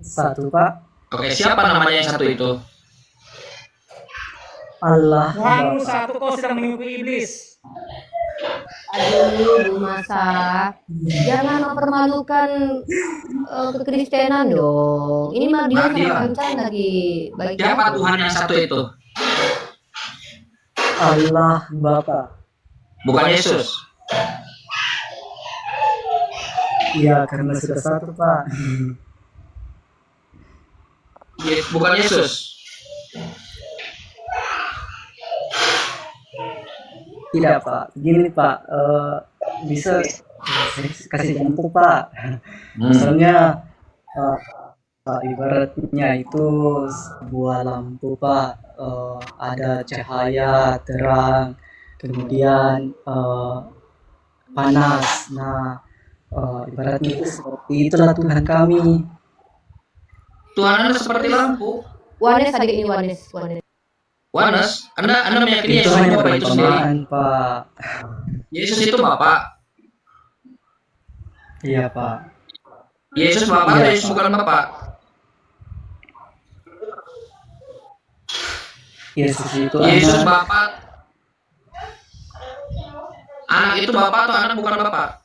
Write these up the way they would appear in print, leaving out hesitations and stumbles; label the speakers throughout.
Speaker 1: Satu, Pak.
Speaker 2: Oke, siapa namanya yang satu itu?
Speaker 1: Allah
Speaker 3: Tuhanmu
Speaker 1: Bapa.
Speaker 3: satu, kau sedang mengikuti iblis.
Speaker 4: Aduh, Bu Masa, jangan mempermalukan kekristenan dong. Ini Mardian sama
Speaker 2: Mardian.
Speaker 4: Kancan lagi
Speaker 2: Siapa
Speaker 4: baik-baik.
Speaker 2: Tuhan yang satu itu?
Speaker 1: Allah Bapa.
Speaker 2: Bukan Yesus.
Speaker 1: Iya, karena sudah satu, Pak.
Speaker 2: Bukan Yesus.
Speaker 1: Tidak, Pak. Gini, Pak. Bisa saya kasih contoh, Pak. Misalnya ibaratnya itu sebuah lampu, Pak. Ada cahaya terang, kemudian panas. Nah, ibaratnya itu seperti itulah Tuhan kami.
Speaker 2: Tuhan Anda seperti lampu.
Speaker 4: Wanes adik ini Wanes.
Speaker 2: Wanes, Anda meyakini
Speaker 1: Itu
Speaker 2: Yesus
Speaker 1: hanya
Speaker 2: itu Bapak itu sendiri.
Speaker 1: perumpamaan, Pak.
Speaker 2: Yesus itu Bapak.
Speaker 1: Iya, Pak.
Speaker 2: Yesus Bapak atau Yesus bukan Bapak?
Speaker 1: Yesus itu
Speaker 2: Yesus
Speaker 1: anak.
Speaker 2: Bapak. Anak itu Bapak atau anak bukan Bapak?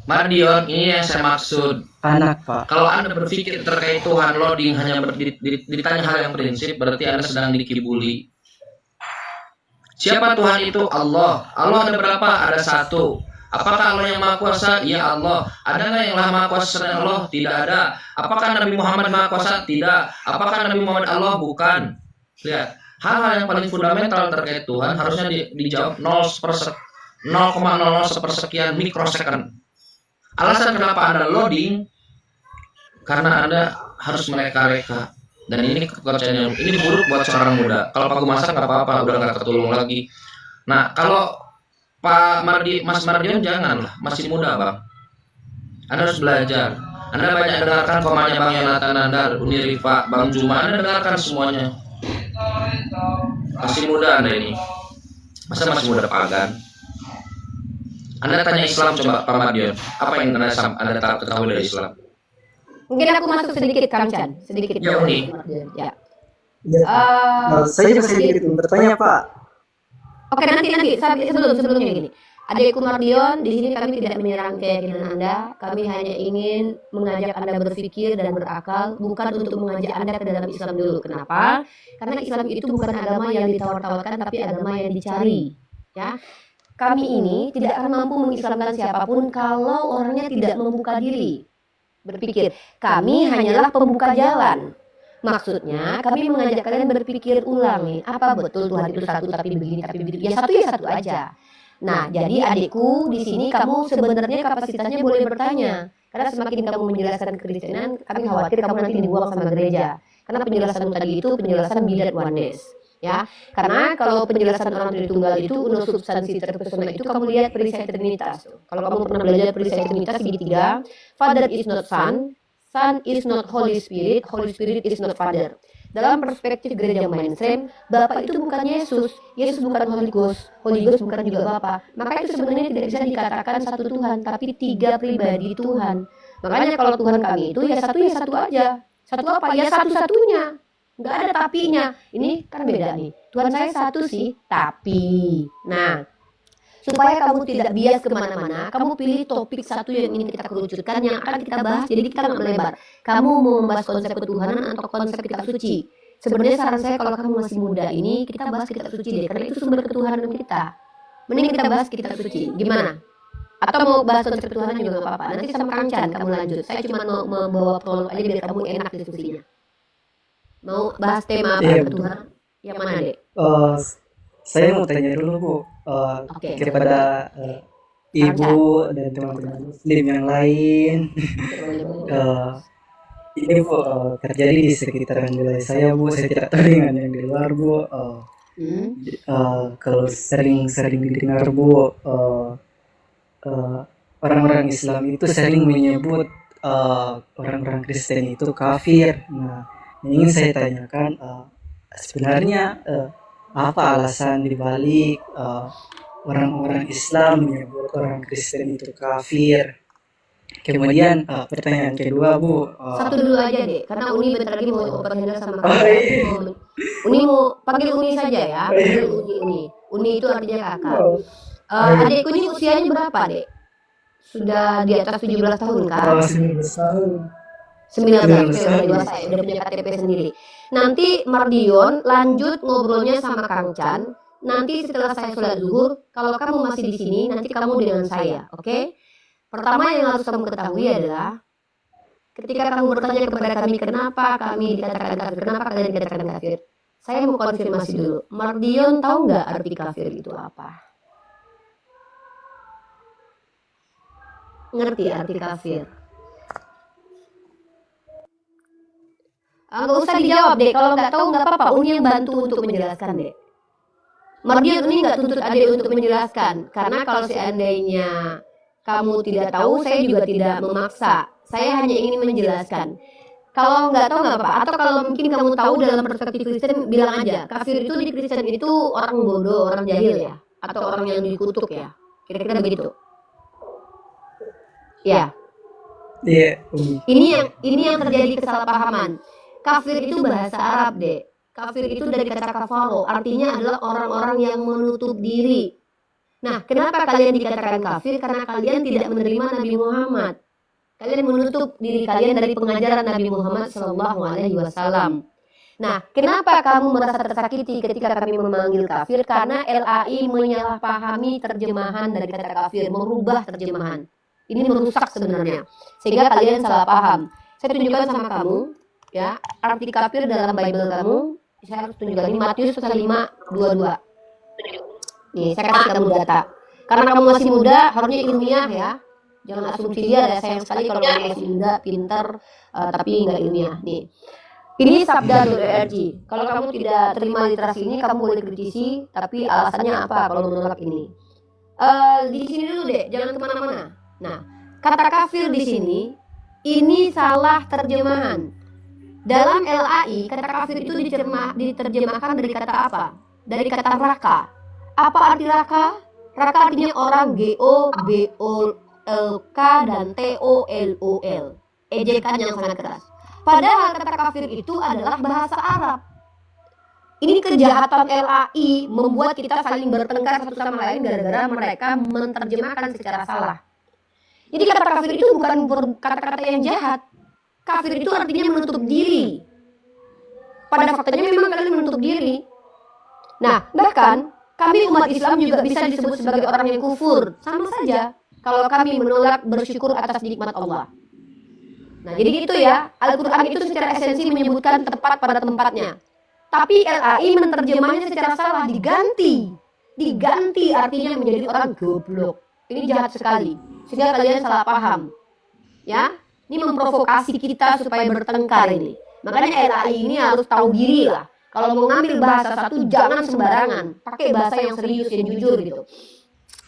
Speaker 2: Mardion, ini yang saya maksud.
Speaker 1: Anak, Pak.
Speaker 2: Kalau Anda berpikir terkait Tuhan loading hanya ditanya hal yang prinsip, berarti Anda sedang dikibuli. Siapa Tuhan itu? Allah. Allah ada berapa? Ada satu. Apakah Allah yang Maha Kuasa? Ya Allah. Ada nggak yang Maha Kuasa selain Allah? Tidak ada. Apakah Nabi Muhammad Maha Kuasa? Tidak. Apakah Nabi Muhammad Allah? Bukan. Lihat, hal-hal yang paling fundamental terkait Tuhan harusnya dijawab 0,00 sepersekian mikrosecond. Alasan kenapa Anda loading, karena Anda harus mereka-reka. Dan ini kepercayaan ini buruk buat seorang muda. Kalau Pak Gumasa nggak apa-apa, udah nggak ketulung lagi. Nah, kalau Mas Mardion janganlah, masih muda Bang. Anda harus belajar. Anda banyak dengarkan komanya Bang Yonatan Nandar, Unirifa, Bang Juma. Anda dengarkan semuanya. Masih muda Anda ini. Masa masih muda pagan? Anda tanya Islam coba Pak Mardion. Apa yang Anda ketahui dari Islam?
Speaker 4: Mungkin aku masuk sedikit Kancan, sedikit.
Speaker 2: Ya, Uni.
Speaker 4: Ya.
Speaker 1: Saya juga sedikit bertanya, Pak.
Speaker 4: Oke, nanti sebelumnya gini. Adikku Mardion, di sini kami tidak menyerang keyakinan Anda. Kami hanya ingin mengajak Anda berpikir dan berakal, bukan untuk mengajak Anda ke dalam Islam dulu. Kenapa? Karena Islam itu bukan agama yang ditawar-tawarkan, tapi agama yang dicari. Ya, kami ini tidak akan mampu mengislamkan siapapun kalau orangnya tidak membuka diri. Berpikir, kami hanyalah pembuka jalan. Maksudnya, kami mengajak kalian berpikir ulang nih, apa betul Tuhan itu satu tapi begini tapi begitu? Ya satu aja. Nah, jadi adikku di sini kamu sebenarnya kapasitasnya boleh bertanya. Karena semakin kamu menjelaskan kekristenan, kami khawatir kamu nanti dibuang sama gereja. Karena penjelasan tadi itu penjelasan bidat oneness. Ya, karena kalau penjelasan orang Tritunggal itu unur substansi terpesona itu kamu lihat perisai Trinitas. Kalau kamu pernah belajar perisai Trinitas segitiga, Father is not Son, Son is not Holy Spirit is not Father. Dalam perspektif gereja mainstream, Bapa itu bukan Yesus bukan Holy Ghost bukan juga Bapa. Maka itu sebenarnya tidak bisa dikatakan satu Tuhan, tapi tiga pribadi Tuhan. Makanya kalau Tuhan kami itu ya satu aja. Satu apa? Ya satu-satunya. Nggak ada tapinya. Ini kan beda nih. Tuhan saya satu sih, tapi. Nah, supaya kamu tidak bias kemana-mana, kamu pilih topik satu yang ingin kita kerucutkan, yang akan kita bahas. Jadi kita nggak melebar. Kamu mau membahas konsep ketuhanan atau konsep kitab suci. Sebenarnya saran saya kalau kamu masih muda ini, kita bahas kitab suci deh. Karena itu sumber ketuhanan kita. Mending kita bahas kitab suci. Gimana? Atau mau bahas konsep ketuhanan juga nggak apa-apa. Nanti sama Kang Chan kamu lanjut. Saya cuma mau membawa prolog aja biar kamu enak diskusinya. Mau bahas tema apa Tuhan? Yang mana, Dek?
Speaker 1: Saya mau tanya dulu, Bu. Kepada Ibu dan teman-teman Muslim yang lain. Ini, Bu, terjadi di sekitaran wilayah saya, Bu. Saya tidak tahu dengan yang di luar, Bu. Kalau sering didengar, Bu, orang-orang Islam itu sering menyebut orang-orang Kristen itu kafir. Nah, ingin saya tanyakan, sebenarnya apa alasan dibalik orang-orang Islam menyebut orang Kristen itu kafir? Kemudian pertanyaan kedua Bu,
Speaker 4: Satu dulu aja deh, karena Uni bentar lagi mau open handle sama
Speaker 1: oh, iya.
Speaker 4: Uni mau panggil Uni saja ya, panggil Uni. Uni itu artinya kakak. Adikku ini usianya berapa dek? Sudah di atas 17 tahun kan?
Speaker 1: 19 tahun.
Speaker 4: 19, oke, udah dewasa ya, udah punya KTP sendiri. Nanti Mardion lanjut ngobrolnya sama Kang Chan. Nanti setelah saya sholat zuhur, kalau kamu masih di sini, nanti kamu dengan saya, oke? Pertama yang harus kamu ketahui adalah ketika kamu bertanya kepada kami kenapa kami dikatakan kafir, kenapa kalian dikatakan kafir, saya mau konfirmasi dulu. Mardion tahu nggak arti kafir itu apa? Ngerti arti kafir? Nggak usah dijawab deh, kalau nggak tahu nggak apa-apa, Uni yang bantu untuk menjelaskan deh. Mardion ini nggak tuntut adik untuk menjelaskan, karena kalau seandainya kamu tidak tahu, saya juga tidak memaksa. Saya hanya ingin menjelaskan. Kalau nggak tahu nggak apa-apa, atau kalau mungkin kamu tahu dalam perspektif Kristen, bilang aja. Kafir itu di Kristen itu orang bodoh, orang jahil ya, atau orang yang dikutuk ya. Kira-kira begitu. Ya.
Speaker 1: Iya.
Speaker 4: Ini yang terjadi kesalahpahaman. Kafir itu bahasa Arab deh. Kafir itu dari kata kafaro, artinya adalah orang-orang yang menutup diri. Nah, kenapa kalian dikatakan kafir? Karena kalian tidak menerima Nabi Muhammad. Kalian menutup diri kalian dari pengajaran Nabi Muhammad SAW. Nah, kenapa kamu merasa tersakiti ketika kami memanggil kafir? Karena LAI menyalahpahami terjemahan dari kata kafir, merubah terjemahan. Ini merusak sebenarnya, sehingga kalian salah paham. Saya tunjukkan sama kamu, ya, arti kafir dalam Bible kamu. Saya harus tunjukkan ini Matius 5:22. Nih, saya kasih kamu data. Karena kamu masih muda, harusnya ilmiah ya. Jangan asumsi dia, ada sayang sekali kalau kamu masih muda, pintar, tapi nggak ilmiah. Nih, ini sabda.org. Kalau kamu tidak terima literasi ini, kamu boleh kritisi, tapi alasannya apa kalau menolak ini? Di sini dulu deh, jangan kemana-mana. Nah, kata kafir di sini, ini salah terjemahan. Dalam LAI, kata kafir itu diterjemahkan dari kata apa? Dari kata raka. Apa arti raka? Raka artinya orang, GOBOLK dan TOLOL. Ejekan yang sangat keras. Padahal kata kafir itu adalah bahasa Arab. Ini kejahatan LAI membuat kita saling bertengkar satu sama lain gara-gara mereka menerjemahkan secara salah. Jadi kata kafir itu bukan kata-kata yang jahat. Kafir itu artinya menutup diri. Pada faktanya memang kalian menutup diri. Nah, bahkan kami umat Islam juga bisa disebut sebagai orang yang kufur. Sama saja kalau kami menolak bersyukur atas nikmat Allah. Nah, jadi gitu ya. Al-Quran itu secara esensi menyebutkan tepat pada tempatnya. Tapi LAI menerjemahnya secara salah, diganti. Diganti artinya menjadi orang goblok. Ini jahat sekali. Sehingga kalian salah paham. Ya, ini memprovokasi kita supaya bertengkar ini. Makanya LAI ini harus tahu diri lah. Kalau mau ngambil bahasa satu, jangan sembarangan. Pakai bahasa yang serius, yang jujur gitu.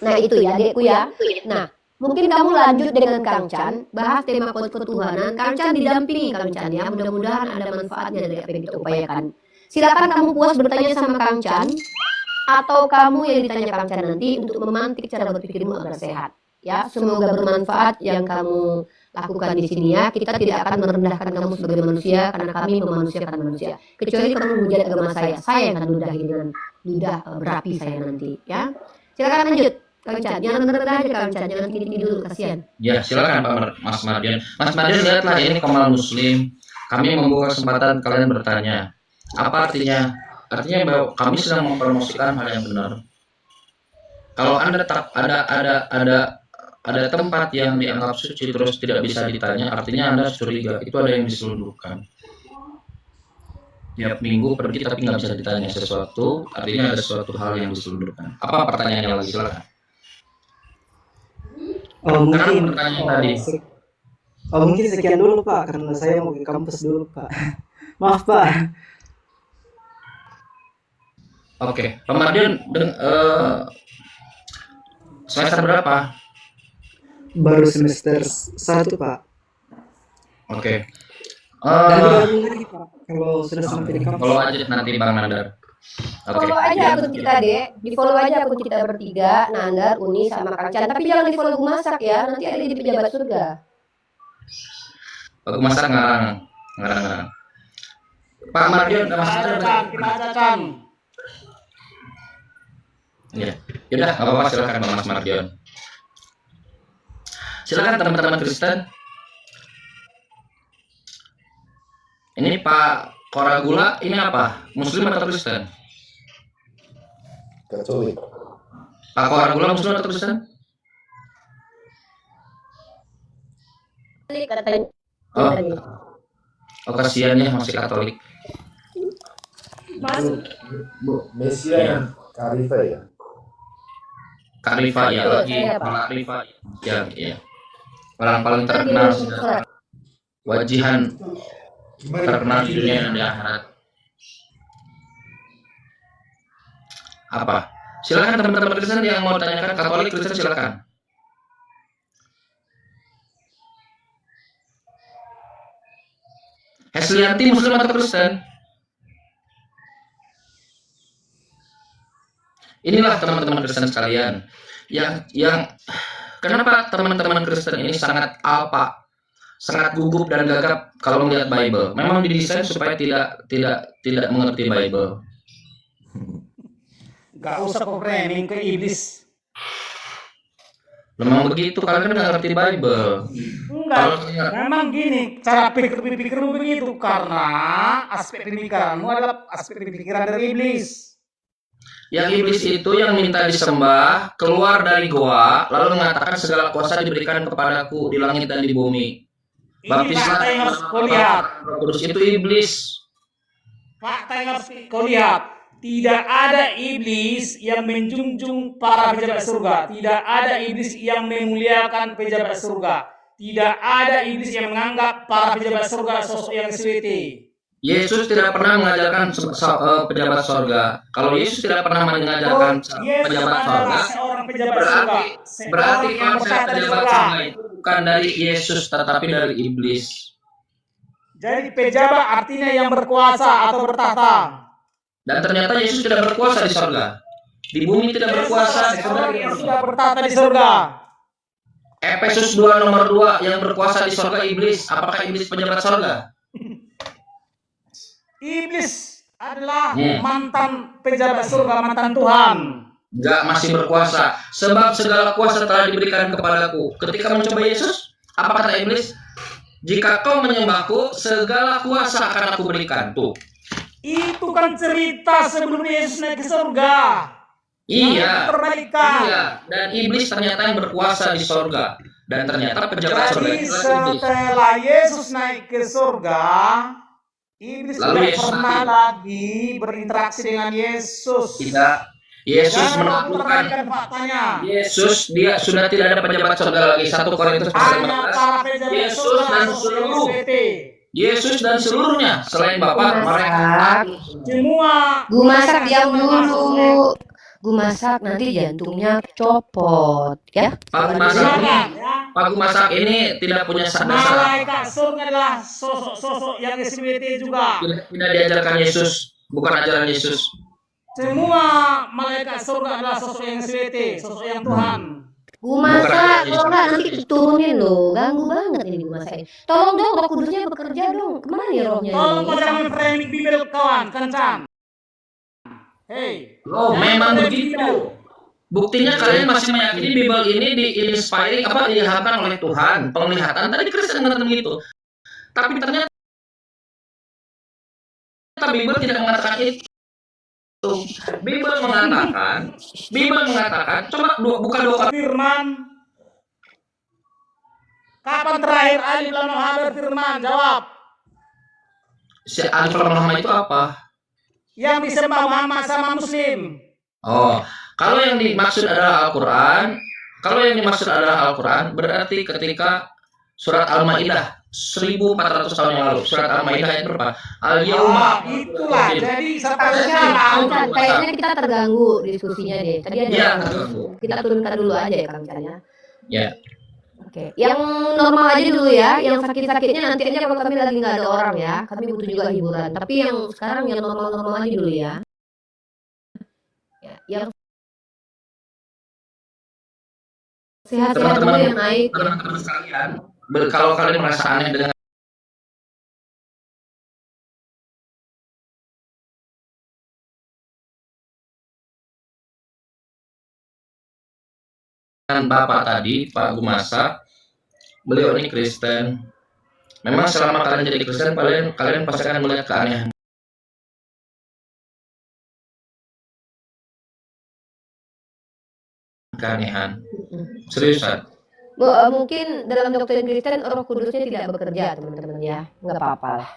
Speaker 4: Nah itu ya adekku ya. Nah, mungkin kamu lanjut dengan Kang Chan, bahas tema ketuhanan. Kang Chan didampingi Kang Chan ya. Mudah-mudahan ada manfaatnya dari apa yang kita upayakan. Silakan kamu puas bertanya sama Kang Chan, atau kamu yang ditanya Kang Chan nanti untuk memantik cara berpikirmu agar sehat. Ya, semoga bermanfaat yang kamu lakukan di sini ya. Kita tidak akan merendahkan kamu sebagai manusia karena kami memanusiakan manusia. Kecuali kamu menghujat agama saya yang akan ludahi dengan ludah berapi saya nanti ya. Silakan lanjut Kang Chan. Jangan rendah aja Kang Chan, jangan tinggi dulu kasihan.
Speaker 2: Ya, silakan Pak Mas Mardian. Mas Mardian, lihatlah ini Komal Muslim. Kami membuka kesempatan kalian bertanya. Apa artinya? Artinya bahwa kami sedang mempromosikan hal yang benar. Kalau Anda tetap ada tempat yang dianggap suci terus tidak bisa ditanya, artinya Anda curiga, itu ada yang diselundupkan. Tiap minggu pergi tapi nggak bisa ditanya sesuatu, artinya ada suatu hal yang diselundupkan. Apa pertanyaannya lagi? Silakan.
Speaker 1: Mungkin
Speaker 2: tadi.
Speaker 1: Mungkin sekian dulu Pak, karena saya mau ke kampus dulu Pak. Maaf Pak.
Speaker 2: Oke, Pak Mardian, semester berapa?
Speaker 1: Baru semester 1 Pak.
Speaker 2: Oke.
Speaker 1: Lagi Pak, kalau sudah sampai di kampus.
Speaker 2: Follow aja nanti Bang Nandar. Oke.
Speaker 4: Follow aja akun kita deh, di follow aja akun kita bertiga, Nandar, Uni, sama Kang Chan. Tapi jangan di follow gue masak ya, nanti ada di pejabat surga.
Speaker 2: Paku masak ngarang. Pak Mardion, Mas Mardion.
Speaker 3: Kita ajakan.
Speaker 2: Ya, yaudah, nggak apa-apa, silakan Mas Mardion. Silakan teman-teman Kristen. Ini Pak Koragula, ini apa? Muslim atau Kristen?
Speaker 5: Katolik.
Speaker 2: Pak Koragula Muslim atau Kristen?
Speaker 4: Katanya.
Speaker 2: Oh kasihan ya masih Katolik.
Speaker 5: Mesia yang Karifa ya.
Speaker 2: Kak Rifa ya lagi, Pak Rifa. Ya, ya. Paling terkenal sudah. Wajihan terkenal di dunia dan di akhirat. Apa? Silakan teman-teman Kristen yang mau tanyakan Katolik Kristen silakan. Heslianti Muslim atau Kristen? Inilah teman-teman Kristen sekalian yang kenapa teman-teman Kristen ini sangat gugup dan gagap kalau melihat Bible. Memang didesain supaya tidak mengerti Bible.
Speaker 3: Gak usah kau framing ke iblis.
Speaker 2: Memang begitu, kalian kan nggak ngerti Bible.
Speaker 3: Enggak, memang gini, cara pikirmu begitu karena aspek pemikiranmu adalah aspek pemikiran dari iblis.
Speaker 2: Yang iblis itu yang minta disembah keluar dari goa lalu mengatakan segala kuasa diberikan kepadaku di langit dan di bumi.
Speaker 3: Ini fakta yang harus kau lihat.
Speaker 2: Roh Kudus itu iblis.
Speaker 3: Fakta yang harus kau lihat. Tidak ada iblis yang menjunjung para pejabat surga. Tidak ada iblis yang memuliakan pejabat surga. Tidak ada iblis yang menganggap para pejabat surga sosok yang SWT.
Speaker 2: Yesus tidak pernah mengajarkan pejabat sorga. Kalau Yesus tidak pernah mengajarkan pejabat sorga, berarti konsep pejabat sorga itu bukan dari Yesus tetapi dari iblis.
Speaker 3: Jadi pejabat artinya yang berkuasa atau bertahta.
Speaker 2: Dan ternyata Yesus tidak berkuasa di sorga. Di bumi tidak berkuasa.
Speaker 3: Orang yang sudah bertahta di surga.
Speaker 2: Efesus 2 nomor 2 yang berkuasa di sorga iblis. Apakah iblis pejabat sorga?
Speaker 3: Iblis adalah mantan pejabat surga, mantan Tuhan.
Speaker 2: Enggak, masih berkuasa. Sebab segala kuasa telah diberikan kepadaku. Ketika mencoba Yesus, apa kata iblis? Jika kau menyembahku, segala kuasa akan aku berikan. Tuh.
Speaker 3: Itu kan cerita sebelum Yesus naik ke surga.
Speaker 2: Iya.
Speaker 3: Terbalikan.
Speaker 2: Iya. Dan iblis ternyata yang berkuasa di sorga. Dan ternyata pejabat sorga
Speaker 3: Jadi
Speaker 2: itu adalah iblis.
Speaker 3: setelah Yesus naik ke surga, iblis
Speaker 2: Lalu
Speaker 3: tidak
Speaker 2: Yesus
Speaker 3: pernah
Speaker 2: mati.
Speaker 3: lagi berinteraksi dengan Yesus.
Speaker 2: Tidak. Yesus
Speaker 3: Jangan
Speaker 2: menaklukkan.
Speaker 3: terbalikan faktanya.
Speaker 2: Yesus dia sudah tidak ada pejabat sorga lagi. 1 Korintus pasal
Speaker 3: Hanya
Speaker 2: 15.
Speaker 3: para pejabat
Speaker 2: Yesus
Speaker 3: surga
Speaker 2: dan
Speaker 3: sosok
Speaker 2: seluruh
Speaker 3: SWT.
Speaker 2: Yesus dan seluruhnya selain Bapa mereka
Speaker 3: Semua.
Speaker 4: Gue masak diam dulu. Gue masak nanti jantungnya copot, ya.
Speaker 2: Paku masak ini,
Speaker 3: Silakan, ya.
Speaker 2: Paku masak ini tidak punya dasar.
Speaker 3: Malaikat surga adalah sosok-sosok yang SWT juga.
Speaker 2: Tidak diajarkan Yesus, bukan ajaran Yesus.
Speaker 3: Semua malaikat surga adalah sosok yang SWT, sosok yang Tuhan.
Speaker 4: Gue masak, kalau nggak nanti diturunin loh. Ganggu banget ini gue masakin. Tolong dong, Roh Kudusnya bekerja dong. Kemana nih rohnya
Speaker 3: Tolong kau
Speaker 4: ini?
Speaker 3: jangan framing Bible kawan, kencan. Hei,
Speaker 2: Oh, memang begitu. Buktinya kalian masih meyakini Bible ini diinspiring diilhamkan oleh Tuhan, penglihatan. Tadi Kristen mengatakan begitu. Tapi ternyata Bible tidak mengatakan itu. Bible mengatakan, coba buka dua kali.
Speaker 3: firman. Kapan terakhir Alif Lam Mim berfirman? Jawab.
Speaker 2: Si Alif Lam Mim itu apa?
Speaker 3: Yang disembah Muhammad sama Muslim.
Speaker 2: Oh, kalau yang dimaksud adalah Al-Quran, berarti ketika surat Al-Maidah 1400 tahun yang lalu, surat Al-Maidah ayat berapa? Al-Yauma.
Speaker 3: Itulah. Jadi sampai
Speaker 4: Harusnya,
Speaker 3: sekarang.
Speaker 4: kayaknya kita terganggu diskusinya deh. Tadi ada
Speaker 2: Iya,
Speaker 4: kita turunkan dulu aja ya Kang.
Speaker 2: ya.
Speaker 4: Oke, yang normal aja dulu ya, yang sakit-sakitnya nanti aja kalau kami lagi nggak ada orang ya, kami butuh juga hiburan. Tapi yang sekarang yang normal-normal aja dulu ya. Yang sehat-sehat dulu yang naik.
Speaker 2: Teman-teman sekalian, Kalau kalian merasa aneh dengan Bapak tadi, Pak Gumasa, beliau ini Kristen. Memang selama kalian jadi Kristen, kalian pasti akan melihat keanehan. Seriusan.
Speaker 4: Mungkin dalam doktrin Kristen Roh Kudusnya tidak bekerja, teman-teman ya. Nggak apa-apa lah.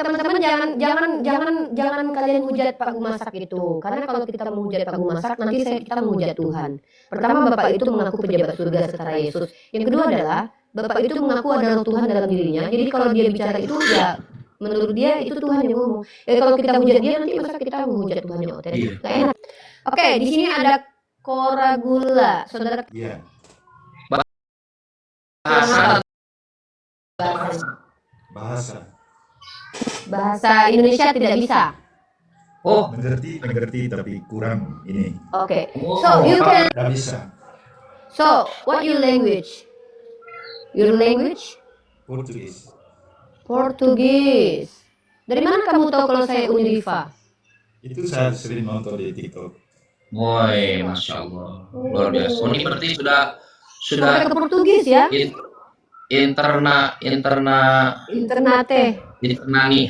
Speaker 4: Teman-teman jangan kalian hujat Pak Gumasak itu, karena kalau kita menghujat Pak Gumasak nanti kita menghujat Tuhan. Pertama, Bapak itu mengaku pejabat surga setara Yesus. Yang kedua adalah Bapak itu mengaku ada roh Tuhan dalam dirinya. Jadi kalau dia bicara itu ya menurut dia itu Tuhan yang ngomong. Kalau kita hujat dia nanti masa kita menghujat Tuhan yang otentik.
Speaker 2: Iya.
Speaker 4: Nggak enak. Oke, di sini ada Koragula, saudara.
Speaker 5: Iya.
Speaker 4: Bahasa Indonesia tidak bisa.
Speaker 2: Oh,
Speaker 5: Mengerti tapi kurang ini.
Speaker 4: Oke. So you can.
Speaker 5: Tidak bisa.
Speaker 4: So what your language? Your language?
Speaker 5: Portugis.
Speaker 4: Portugis. Dari mana kamu tahu kalau saya Uniriva?
Speaker 5: Itu saya sering nonton di TikTok.
Speaker 2: woi, masya Allah, luar biasa. Oh, ini berarti sudah
Speaker 4: Sampai ke Portugis ya? Internate.
Speaker 2: internani.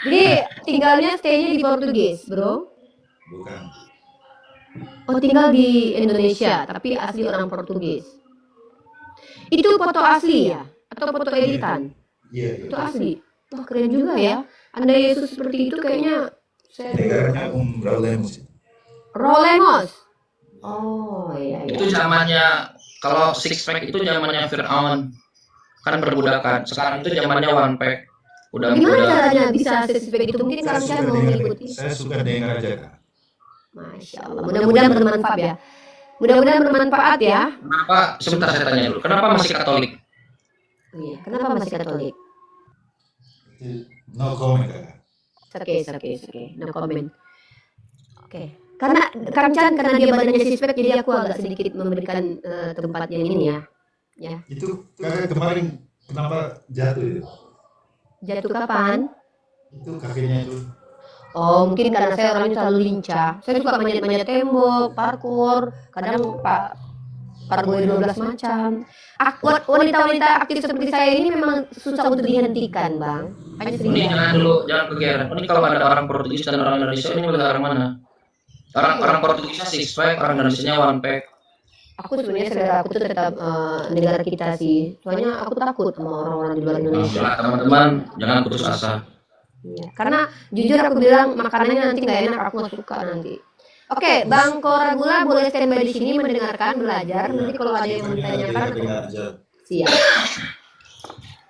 Speaker 4: Jadi tinggalnya stay-nya di Portugis, bro.
Speaker 5: Bukan.
Speaker 4: Oh, tinggal di Indonesia, tapi asli orang Portugis. Itu foto asli ya? Atau foto editan?
Speaker 5: Iya.
Speaker 4: Itu asli. Wah, keren juga ya. Anda Yesus seperti itu kayaknya
Speaker 5: Negaranya Raul Lemos.
Speaker 4: Rolemos. Oh, iya.
Speaker 2: Itu zamannya, kalau six pack itu zamannya Fir'aun, kan perbudakan. Sekarang itu zamannya one pack.
Speaker 4: Gimana caranya bisa sesuai itu? Mungkin kalau saya mau mengikuti.
Speaker 5: Saya suka dengar aja, Kak.
Speaker 4: Masya Allah. Mudah-mudahan bermanfaat ya. Mudah-mudahan bermanfaat ya.
Speaker 2: Kenapa? Sebentar saya tanya dulu. Kenapa masih Katolik?
Speaker 4: Iya. Kenapa masih Katolik?
Speaker 5: No comment, Kak.
Speaker 4: Oke. No comment. Oke. Karena dia badannya sispek, jadi aku agak sedikit memberikan tempat yang ini ya. Ya.
Speaker 5: Itu kakak kemarin kenapa jatuh itu?
Speaker 4: Jatuh kapan?
Speaker 5: Itu kakinya itu.
Speaker 4: Oh, mungkin karena saya orangnya terlalu lincah. Saya suka manjat-manjat tembok, parkour, kadang parkour 12 macam. Wanita-wanita aktif seperti saya ini memang susah untuk dihentikan, Bang. Hanya sering.
Speaker 2: Ini jangan kegeeran. Ini kalau ada orang Portugis dan orang Indonesia, ini milih orang mana? Orang Portugisnya six pack, orang Indonesianya one pack.
Speaker 4: Aku sebenarnya saudara aku tuh tetap negara kita sih. Soalnya aku takut sama orang-orang di luar Indonesia.
Speaker 2: Nah, teman-teman, jangan putus asa.
Speaker 4: Iya. Karena jujur aku bilang makanannya nanti nggak enak, aku nggak suka nanti. Oke, Bang Koragula boleh standby di sini mendengarkan, belajar. Nanti kalau ada yang menanyakan, siap.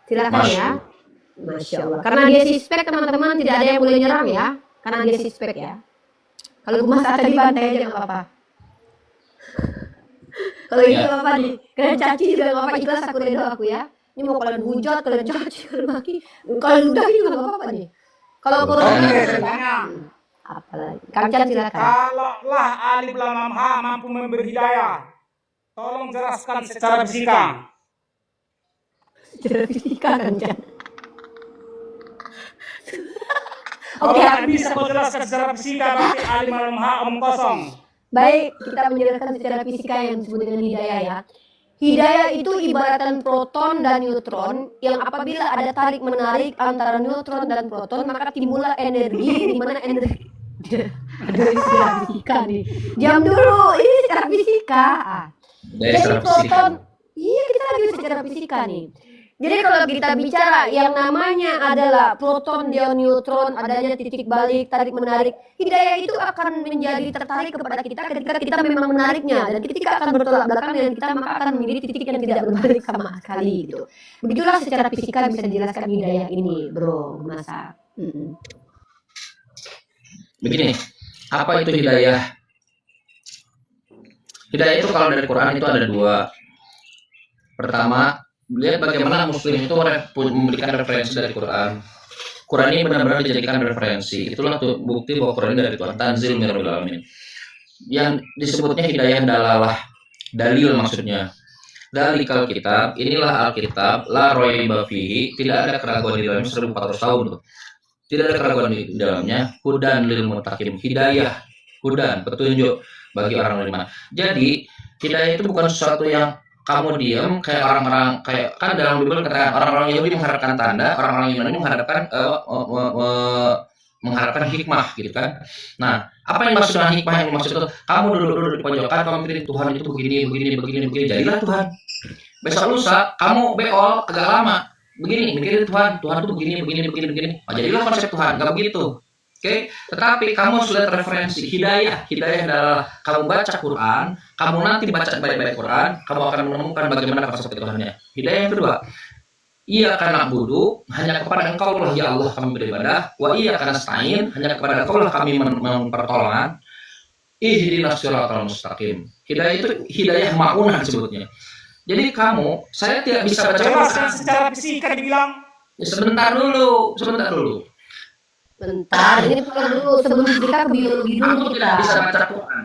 Speaker 4: Silakan ya. Masya Allah. Karena dia sispek teman-teman, tidak ada yang boleh nyerang ya. Karena dia sispek ya. Kalau gue masak tadi bantai aja nggak apa-apa. Kalau itu nggak apa-apa nih. Kalian caci juga nggak apa-apa, ikhlas aku redo aku ya. Ini mau kalian hujat, kalian caci, kalian maki. Kalau udah juga nggak apa-apa nih. Kalau Koragula, apalagi. Kamcan silakan.
Speaker 3: Kalaulah Alif Lam Ha mampu memberi hidayah, tolong jelaskan secara fisika.
Speaker 4: Secara fisika Kamcan.
Speaker 3: Kalau
Speaker 4: Oke,
Speaker 3: tidak bisa kau jelaskan secara fisika, berarti Alif Lam Ha om kosong.
Speaker 4: baik, kita menjelaskan secara fisika yang disebut dengan hidayah ya. Hidayah itu ibaratan proton dan neutron yang apabila ada tarik menarik antara neutron dan proton maka timbullah energi di mana energi. Aduh, ini secara fisika nih. Diam dulu, ini secara fisika. Jadi proton, iya kita lagi secara fisika nih. Jadi kalau kita bicara yang namanya adalah proton dan neutron, adanya titik balik, tarik menarik, hidayah itu akan menjadi tertarik kepada kita ketika kita memang menariknya, dan ketika akan bertolak belakang dengan kita maka akan menjadi titik yang tidak berbalik sama sekali gitu. Begitulah secara fisika bisa dijelaskan hidayah ini, bro, masa.
Speaker 2: Begini, apa itu hidayah? Hidayah itu kalau dari Quran itu ada dua. Pertama, lihat bagaimana Muslim itu memberikan referensi dari Quran. Quran ini benar-benar dijadikan referensi. Itulah bukti bahwa Quran ini dari Tuhan. Tanzil min Rabbil Alamin. Yang disebutnya hidayah dalalah, dalil maksudnya. Dalikal kitab, inilah Alkitab, la raiba fihi, tidak ada keraguan di dalamnya 1400 tahun tuh. Tidak ada keraguan di dalamnya, hudan lil muttaqin, hidayah, hudan, petunjuk bagi orang beriman. Jadi, hidayah itu bukan sesuatu yang kamu diam kayak orang-orang, kayak kan dalam Bible katakan orang-orang Yahudi mengharapkan tanda, orang-orang Yunani mengharapkan hikmah gitu kan. Nah, apa yang dimaksud dengan hikmah? Yang dimaksud itu kamu duduk di pojokan, kamu pikir Tuhan itu begini, jadilah Tuhan. Besok lusa kamu beol agak lama begini, mikirin Tuhan itu begini. Oh, jadilah konsep Tuhan, gak begitu. Oke, tetapi kamu sudah referensi hidayah adalah kamu baca Quran, kamu nanti baca baik-baik Quran, kamu akan menemukan bagaimana konsep Tuhannya. Hidayah yang kedua, iya karena budu hanya kepada Engkau lah ya Allah kami beribadah, wa iya karena nasta'in hanya kepada Engkau lah kami mempertolongan. Ihdinas siratal mustaqim. Hidayah itu hidayah ma'unah disebutnya. Jadi saya tidak bisa baca
Speaker 3: Jelas
Speaker 2: Quran.
Speaker 3: secara fisika dibilang.
Speaker 2: Ya, sebentar dulu.
Speaker 4: Bentar, ini perlu dulu sebelum kita ke biologi dulu
Speaker 2: Kamu tidak bisa
Speaker 4: kita.
Speaker 2: baca Quran.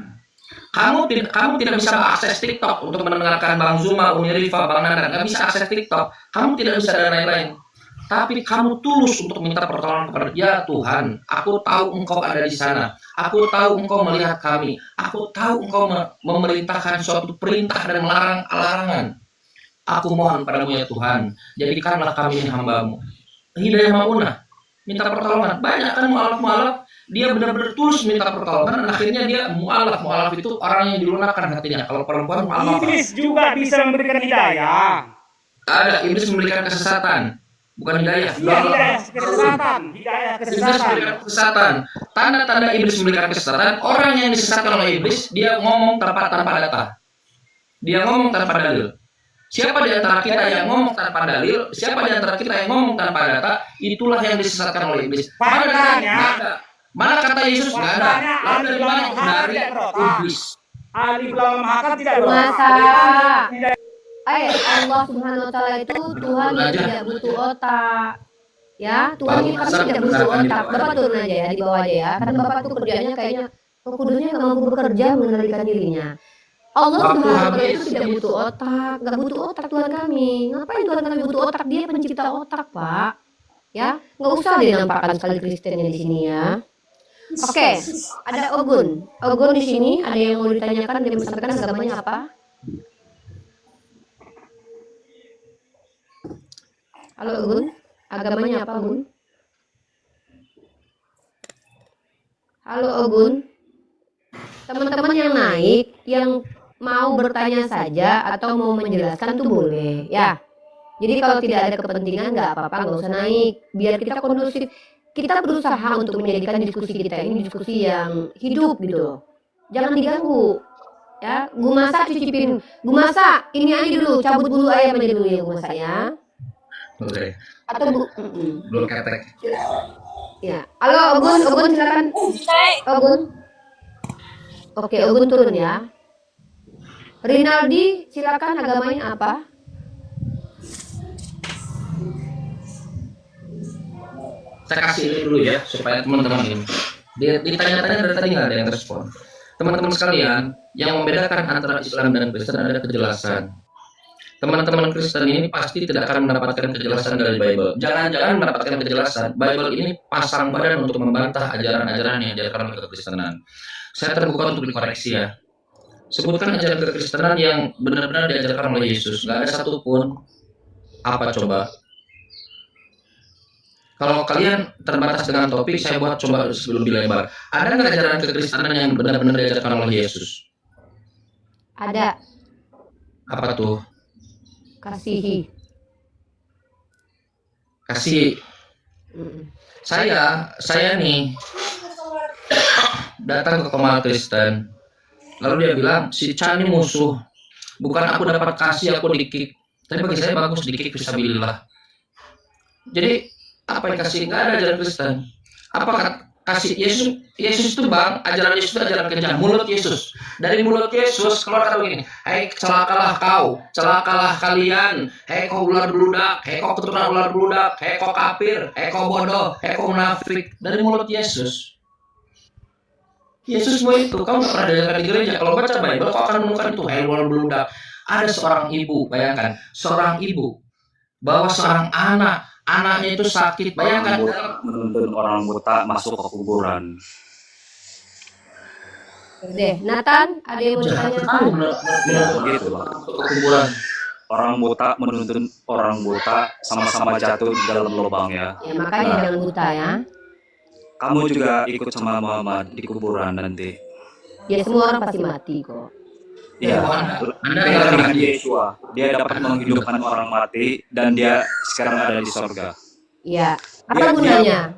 Speaker 2: Kamu tidak bisa akses TikTok untuk mendengarkan Bang Zuma, Uni Rifa, Bang Nanda. Nggak bisa akses TikTok. Kamu tidak bisa dan lain-lain. Tapi kamu tulus untuk minta pertolongan kepada ya Tuhan. Aku tahu Engkau ada di sana. Aku tahu Engkau melihat kami. Aku tahu Engkau memerintahkan suatu perintah dan larangan. Aku mohon padamu ya Tuhan. Jadikanlah kami ini hamba-Mu. Hidayah ma'unah. Minta pertolongan. Banyak kan mu'alaf dia benar-benar tulus minta pertolongan dan akhirnya dia mu'alaf itu orang yang dilunakkan hatinya. Kalau perempuan mu'alaf.
Speaker 3: Iblis juga bisa memberikan hidayah.
Speaker 2: Ada iblis memberikan kesesatan, bukan hidayah.
Speaker 3: Hidayah kesesatan.
Speaker 2: Iblis memberikan kesesatan. Tanda-tanda iblis memberikan kesesatan, orang yang disesatkan oleh iblis dia ngomong tanpa data. Dia ngomong tanpa dalil. Siapa di antara kita yang ngomong tanpa dalil, siapa di antara kita yang ngomong tanpa data, itulah yang disesatkan oleh iblis. Mana datanya? Mana kata Yesus? Nggak ada. Lalu dari mana? Dari iblis.
Speaker 3: Alif lam maka tidak
Speaker 4: Masa Allah Subhanahu wa taala itu Tuhan yang tidak butuh otak. Ya, Tuhan ini pasti tidak butuh otak. Bapak turun aja ya, di bawah aja ya. Karena Bapak tuh kerjanya kayaknya kudusnya nggak mampu bekerja mengendalikan dirinya. Allah Subhanahu wa taala itu tidak butuh otak, nggak butuh otak Tuhan kami. Ngapain Tuhan kami butuh otak? Dia pencipta otak, Pak. Ya, nggak usah deh nampakkan sekali Kristennya di sini ya. Oke, ada Ogun. Ogun di sini ada yang mau ditanyakan, dia menyampaikan agamanya apa? Halo Ogun, agamanya apa Ogun? Halo Ogun. Teman-teman yang naik, yang mau bertanya saja atau mau menjelaskan tuh boleh, ya. Jadi kalau tidak ada kepentingan nggak apa-apa, nggak usah naik. Biar kita kondusif. Kita berusaha untuk menjadikan diskusi kita ini diskusi yang hidup gitu. Jangan diganggu. Ya, Gumasa cicipin. Gumasa, ini aja dulu, cabut bulu ayam aja dulu ya Gumasa ya.
Speaker 2: Oke.
Speaker 4: Atau
Speaker 2: Belum ketek.
Speaker 4: ya. Halo Ogun silakan. Ogun. Oke, Ogun turun ya. Rinaldi, silakan agamanya apa?
Speaker 2: Saya kasih ini dulu ya supaya teman-teman ini ditanya-tanya dari tadi nggak ada yang respon. Teman-teman sekalian, yang membedakan antara Islam dan Kristen ada kejelasan. Teman-teman Kristen ini pasti tidak akan mendapatkan kejelasan dari Bible. Jangan-jangan mendapatkan kejelasan. Bible ini pasang badan untuk membantah ajaran-ajaran yang diajarkan oleh kekristenan. Saya terbuka untuk dikoreksi ya. Sebutkan ajaran kekristenan yang benar-benar diajarkan oleh Yesus. Nggak ada satupun. Apa coba? Kalau kalian terbatas dengan topik, saya buat coba sebelum lebih lebar. Ada nggak ajaran kekristenan yang benar-benar diajarkan oleh Yesus?
Speaker 4: Ada.
Speaker 2: Apa tuh?
Speaker 4: Kasihi.
Speaker 2: Kasih. Saya nih datang ke Komal Kristen, lalu dia bilang si Chan ini musuh. Bukan aku dapat kasih, aku di-kick. Tapi bagi saya bagus di-kick fisabilillah. Jadi apa yang kasih? Nggak ada ajaran Kristen. Apa kasih Yesus itu bang, ajaran Yesus itu ajaran kejam. Mulut Yesus, dari mulut Yesus keluar kata begini, hei celakalah kau, celakalah kalian, hei kau ular beludak, hei kau keturunan ular beludak, hei kau kafir, hei kau bodoh, hei kau munafik. Dari mulut Yesus. Yesus mau itu, kau nggak pernah diajarkan di gereja. Kalau baca Bible, kau akan menemukan itu, hei ular beludak. Ada seorang ibu, bayangkan, seorang ibu bawa seorang anaknya itu sakit, bayangkan.
Speaker 6: Menuntun orang buta masuk ke kuburan.
Speaker 4: Deh, Nathan, ada yang mau ditanyakan?
Speaker 6: Begitu, Bang.
Speaker 2: Masuk ke kuburan.
Speaker 6: Orang buta menuntun orang buta sama-sama jatuh di dalam lubang ya.
Speaker 4: Ya makanya jangan buta ya.
Speaker 6: Kamu juga ikut sama Muhammad di kuburan nanti.
Speaker 4: Ya semua orang pasti mati kok.
Speaker 6: Iya.
Speaker 2: Anda
Speaker 6: Beda
Speaker 2: yang
Speaker 6: dengan Yesua, dia dapat menghidupkan orang mati dan dia sekarang ada di sorga.
Speaker 4: Ya, apa gunanya?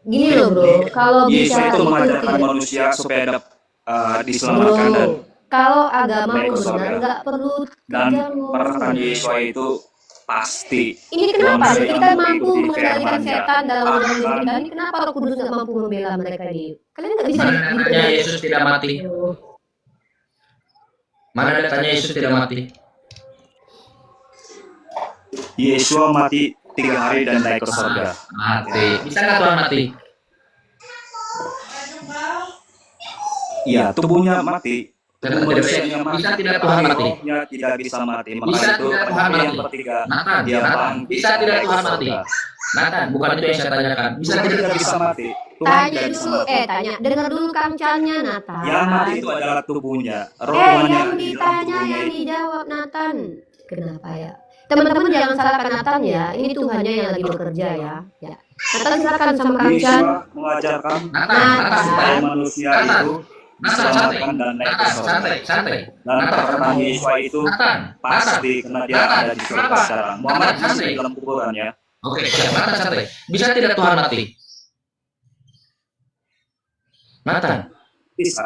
Speaker 4: Gini loh bro, kalau
Speaker 6: Yesua
Speaker 4: bicara
Speaker 6: itu
Speaker 4: itu
Speaker 6: mengajarkan
Speaker 4: tidak.
Speaker 6: manusia supaya diselamatkan dan
Speaker 4: Bro, kalau agama
Speaker 6: naik ke
Speaker 4: benar
Speaker 6: sorga.
Speaker 4: nggak perlu
Speaker 6: Dan
Speaker 4: terjamu.
Speaker 6: perkataan Yesua itu pasti.
Speaker 4: Ini kenapa
Speaker 6: Manusia
Speaker 4: kita
Speaker 6: yang
Speaker 4: mampu
Speaker 6: mengikuti
Speaker 4: mengendalikan
Speaker 6: firman-Nya
Speaker 4: setan dalam hidup
Speaker 6: akan
Speaker 4: kita? Ini kenapa Roh Kudus nggak mampu membela mereka di? Kalian nggak bisa
Speaker 2: Mana datanya Yesus tidak mati? Mana datanya Yesus tidak mati?
Speaker 6: Yesua mati 3 hari dan naik ke sorga.
Speaker 2: Mati. Bisa nggak Tuhan mati?
Speaker 6: Iya, tubuhnya mati. Tubuh manusianya mati.
Speaker 2: Bisa tidak Tuhan mati?
Speaker 6: Rohnya tidak bisa mati. Maka
Speaker 2: Bisa
Speaker 6: itu
Speaker 2: tidak Tuhan
Speaker 6: yang
Speaker 2: mati?
Speaker 6: ketiga.
Speaker 2: Nathan,
Speaker 6: Dia
Speaker 2: Nathan,
Speaker 6: bangkit
Speaker 2: bisa tidak
Speaker 6: naik ke
Speaker 2: Tuhan mati?
Speaker 6: sorga.
Speaker 2: Nathan, bukan itu yang saya tanyakan. Bisa
Speaker 6: Tuhan
Speaker 2: tidak
Speaker 6: tidak
Speaker 2: Tuhan
Speaker 6: bisa
Speaker 2: mati?
Speaker 6: mati. Tuhan
Speaker 4: Tanya
Speaker 6: tidak bisa
Speaker 4: dulu,
Speaker 6: mati.
Speaker 4: tanya. Dengar dulu kancannya Nathan.
Speaker 6: Yang mati itu adalah tubuhnya. Roh
Speaker 4: Yang
Speaker 6: Tuhan yang di dalam
Speaker 4: ditanya
Speaker 6: tubuhnya
Speaker 4: yang
Speaker 6: itu.
Speaker 4: dijawab Nathan. Kenapa ya? Teman-teman jangan salahkan Nathan ya. Ini Tuhannya yang lagi bekerja ya. Ya. Nathan silakan sama kancan.
Speaker 6: Yesua mengajarkan
Speaker 2: Nathan,
Speaker 6: supaya manusia
Speaker 2: Nathan,
Speaker 6: itu
Speaker 2: Nathan, santai.
Speaker 6: diselamatkan dan naik ke
Speaker 2: Nathan,
Speaker 6: sorga.
Speaker 2: santai, santai.
Speaker 6: Dan perkataan Yesua itu
Speaker 2: Nathan,
Speaker 6: pasti karena dia
Speaker 2: Nathan,
Speaker 6: ada di sorga
Speaker 2: kenapa?
Speaker 6: sekarang. Muhammad
Speaker 2: Nathan,
Speaker 6: masih
Speaker 2: santai.
Speaker 6: di dalam kuburan ya.
Speaker 2: Oke, siap. Nathan, santai. Bisa tidak Tuhan mati? Nathan,
Speaker 6: Bisa.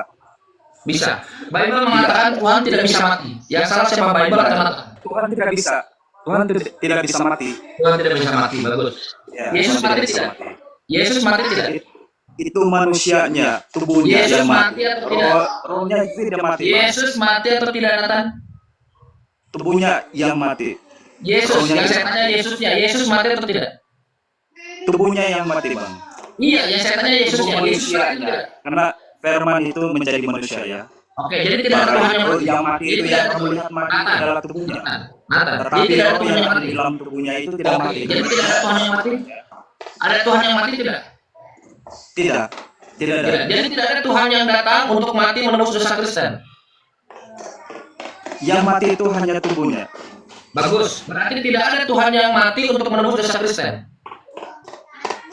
Speaker 2: bisa. Bible mengatakan Tuhan tidak bisa mati. Yang salah siapa Bible atau Nathan?
Speaker 6: Tuhan tidak bisa. Tuhan tidak bisa mati.
Speaker 2: Tuhan tidak bisa mati. Bagus.
Speaker 6: Ya,
Speaker 2: Yesus
Speaker 6: Tuhan
Speaker 2: mati
Speaker 6: bisa
Speaker 2: tidak?
Speaker 6: mati.
Speaker 2: Yesus mati tidak?
Speaker 6: Itu manusianya, tubuhnya
Speaker 2: Yesus
Speaker 6: yang
Speaker 2: mati
Speaker 6: mati.
Speaker 2: atau tidak?
Speaker 6: Rohnya itu tidak mati. Bang.
Speaker 2: Yesus mati atau tidak, Nathan?
Speaker 6: Tubuhnya yang mati.
Speaker 2: Yesus, yang saya tanya Yesusnya. Yesus mati atau tidak?
Speaker 6: Tubuhnya yang mati, Bang.
Speaker 2: Iya, yang saya tanya Yesusnya.
Speaker 6: Tubuh
Speaker 2: Yesus mati atau
Speaker 6: manusianya.
Speaker 2: tidak?
Speaker 6: Karena firman itu menjadi manusia ya.
Speaker 2: Oke, jadi tidak ada Tuhan yang mati.
Speaker 6: Yang mati itu
Speaker 2: Jadi tidak
Speaker 6: yang
Speaker 2: ada
Speaker 6: kamu lihat mati itu
Speaker 2: Nathan,
Speaker 6: adalah tubuhnya.
Speaker 2: Nathan, jadi
Speaker 6: Tetapi
Speaker 2: tidak ada
Speaker 6: roh
Speaker 2: Tuhan
Speaker 6: yang
Speaker 2: yang
Speaker 6: ada
Speaker 2: mati.
Speaker 6: di dalam tubuhnya itu tidak
Speaker 2: Oke,
Speaker 6: mati.
Speaker 2: jadi tidak ada Tuhan yang mati. Ada Tuhan yang mati tidak?
Speaker 6: Tidak. Tidak ada.
Speaker 2: Tidak. Jadi tidak ada Tuhan yang datang untuk mati menebus dosa Kristen.
Speaker 6: Yang mati itu hanya tubuhnya.
Speaker 2: Bagus. Berarti tidak ada Tuhan yang mati untuk menebus dosa Kristen.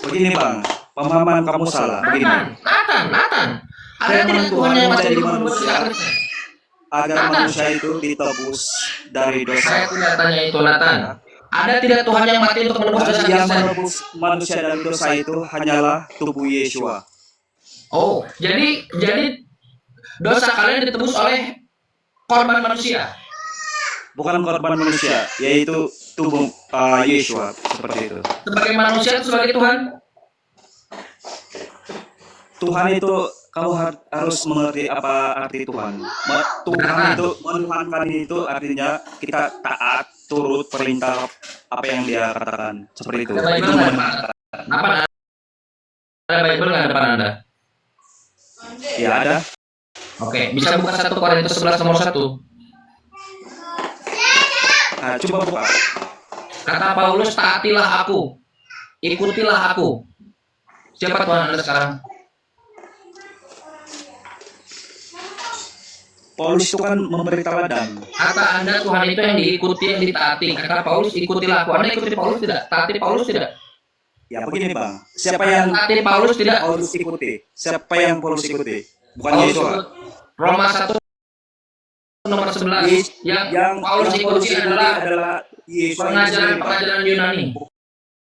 Speaker 6: Begini, Bang. Pemahaman kamu salah. Begini.
Speaker 2: Nathan. Ada
Speaker 6: Firman
Speaker 2: tidak Tuhan
Speaker 6: Tuhan
Speaker 2: yang mati
Speaker 6: menjadi
Speaker 2: untuk menebus
Speaker 6: manusia.
Speaker 2: dosa Kristen?
Speaker 6: Agar
Speaker 2: Nathan.
Speaker 6: manusia itu ditebus dari dosa.
Speaker 2: Saya tidak tanya itu, Nathan. Ada tidak Tuhan yang mati untuk menebus dosa
Speaker 6: Yang
Speaker 2: Kristen?
Speaker 6: menebus manusia dari dosa itu hanyalah tubuh Yesua.
Speaker 2: Oh, jadi dosa kalian ditebus oleh korban manusia.
Speaker 6: Bukan korban manusia, yaitu tubuh Yesua seperti itu.
Speaker 2: Sebagai manusia atau sebagai Tuhan?
Speaker 6: Tuhan itu kau harus mengerti apa arti Tuhan. Tuhan itu menuhankan itu artinya kita taat turut perintah apa yang Dia katakan. Seperti itu.
Speaker 2: Ada
Speaker 6: Itu
Speaker 2: Bible nggak?
Speaker 6: menuhankan.
Speaker 2: Kenapa ada Bible nggak depan Anda?
Speaker 6: Ya ada.
Speaker 2: Oke, bisa buka 1 Korintus 11 nomor 1.
Speaker 6: Nah, coba buka.
Speaker 2: Kata Paulus, taatilah aku, ikutilah aku. Siapa Tuhan Anda sekarang?
Speaker 6: Paulus itu kan memberi teladan.
Speaker 2: Kata Anda Tuhan itu yang diikuti, yang ditaati. Kata Paulus, ikutilah aku. Anda ikuti Paulus tidak? Taati Paulus tidak?
Speaker 6: Ya begini, Bang. Siapa yang
Speaker 2: Taati Paulus tidak?
Speaker 6: Paulus ikuti? Siapa yang Paulus ikuti? Bukan
Speaker 2: Paulus
Speaker 6: Yesua.
Speaker 2: ikut. Roma 1 nomor 11. Yang Paulus ikuti adalah
Speaker 6: Yesua
Speaker 2: pengajaran Yunani.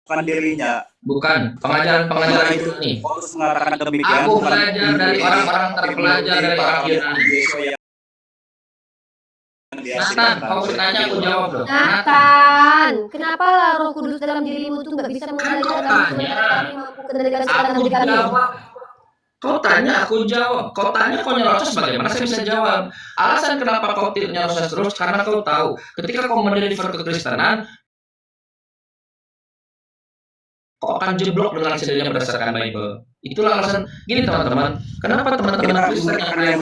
Speaker 6: bukan dirinya.
Speaker 2: Bukan, pengajaran Yunani.
Speaker 6: Paulus mengatakan demikian.
Speaker 2: Aku
Speaker 6: bukan
Speaker 2: belajar dari orang-orang terpelajar dari orang Yunani.
Speaker 6: Yesua yang
Speaker 2: Nathan, kau bertanya aku jawab dong.
Speaker 4: Nathan, kenapa Roh Kudus dalam dirimu tuh nggak bisa mengendalikan
Speaker 2: Kan kau
Speaker 4: kami
Speaker 2: tanya.
Speaker 4: mampu kendalikan sekarang
Speaker 2: Aku
Speaker 4: di kami?
Speaker 2: jawab. Kau tanya, aku jawab. Kau tanya, kau nyerocos, bagaimana saya bisa jawab? Alasan kenapa kau tidak nyerocos terus, karena kau tahu, ketika kau mendeliver kekristenan, kok akan jeblok dengan sendirinya berdasarkan Bible. Itulah alasan gini teman-teman. Kenapa teman-teman Kristen yang lihat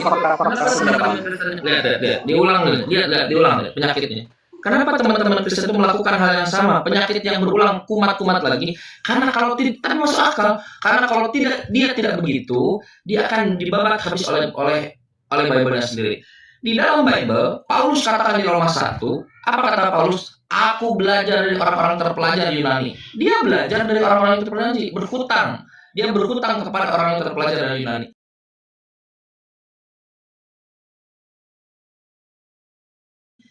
Speaker 2: diulang penyakitnya. Kenapa teman-teman Kristen itu melakukan hal yang sama, penyakit yang berulang kumat-kumat lagi? Karena kalau tidak masuk akal, karena kalau dia tidak begitu, dia akan dibabat habis oleh Bible-nya sendiri. Di dalam Bible, Paulus katakan di Roma 1, apa kata Paulus? Aku belajar dari orang-orang terpelajar Yunani. Dia belajar dari orang-orang yang terpelajar, berhutang. Dia berhutang kepada orang yang terpelajar dari Yunani.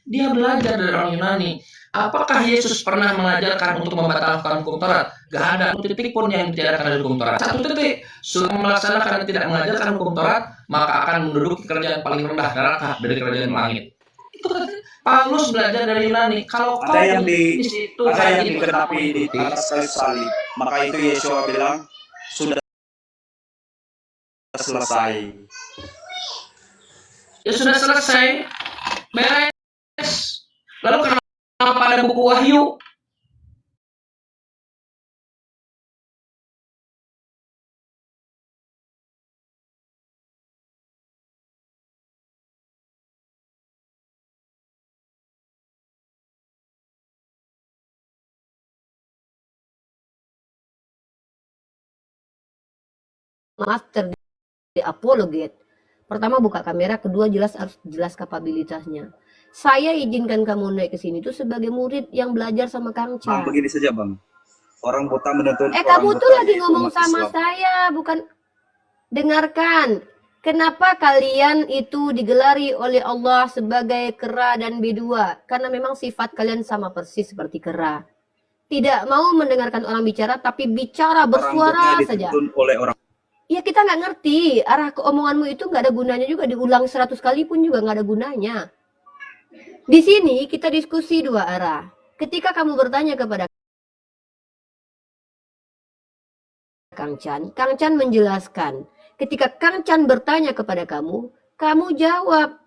Speaker 2: Dia belajar dari orang Yunani. Apakah Yesus pernah mengajarkan untuk membatalkan hukum Taurat? Gak ada titik pun yang ditiadakan dari hukum Taurat. Satu titik. Sudah melaksanakan dan tidak mengajarkan hukum Taurat, maka akan menduduki kerajaan paling rendah neraka dari kerajaan langit. Itu Paulus belajar dari Yunani. Kalau
Speaker 6: Ada yang
Speaker 2: di situ
Speaker 6: ada yang dikenapi di atas kayu salib. Maka itu Yesua bilang sudah selesai.
Speaker 2: ya sudah selesai, beres. Lalu kenapa ada buku Wahyu?
Speaker 4: Master di apologet. Pertama buka kamera, kedua harus jelas kapabilitasnya. Saya izinkan kamu naik ke sini itu sebagai murid yang belajar sama Kang Cha.
Speaker 6: Begini saja Bang. Orang buta menuntut.
Speaker 4: Kamu tuh lagi ngomong sama saya, bukan. Dengarkan. Kenapa kalian itu digelari oleh Allah sebagai kera dan B2? Karena memang sifat kalian sama persis seperti kera. Tidak mau mendengarkan orang bicara, tapi bicara bersuara saja.
Speaker 6: Oleh orang.
Speaker 4: Ya kita nggak ngerti. Arah keomonganmu itu nggak ada gunanya juga. Diulang 100 kali pun juga nggak ada gunanya. Di sini kita diskusi dua arah. Ketika kamu bertanya kepada Kang Chan menjelaskan. Ketika Kang Chan bertanya kepada kamu, kamu jawab.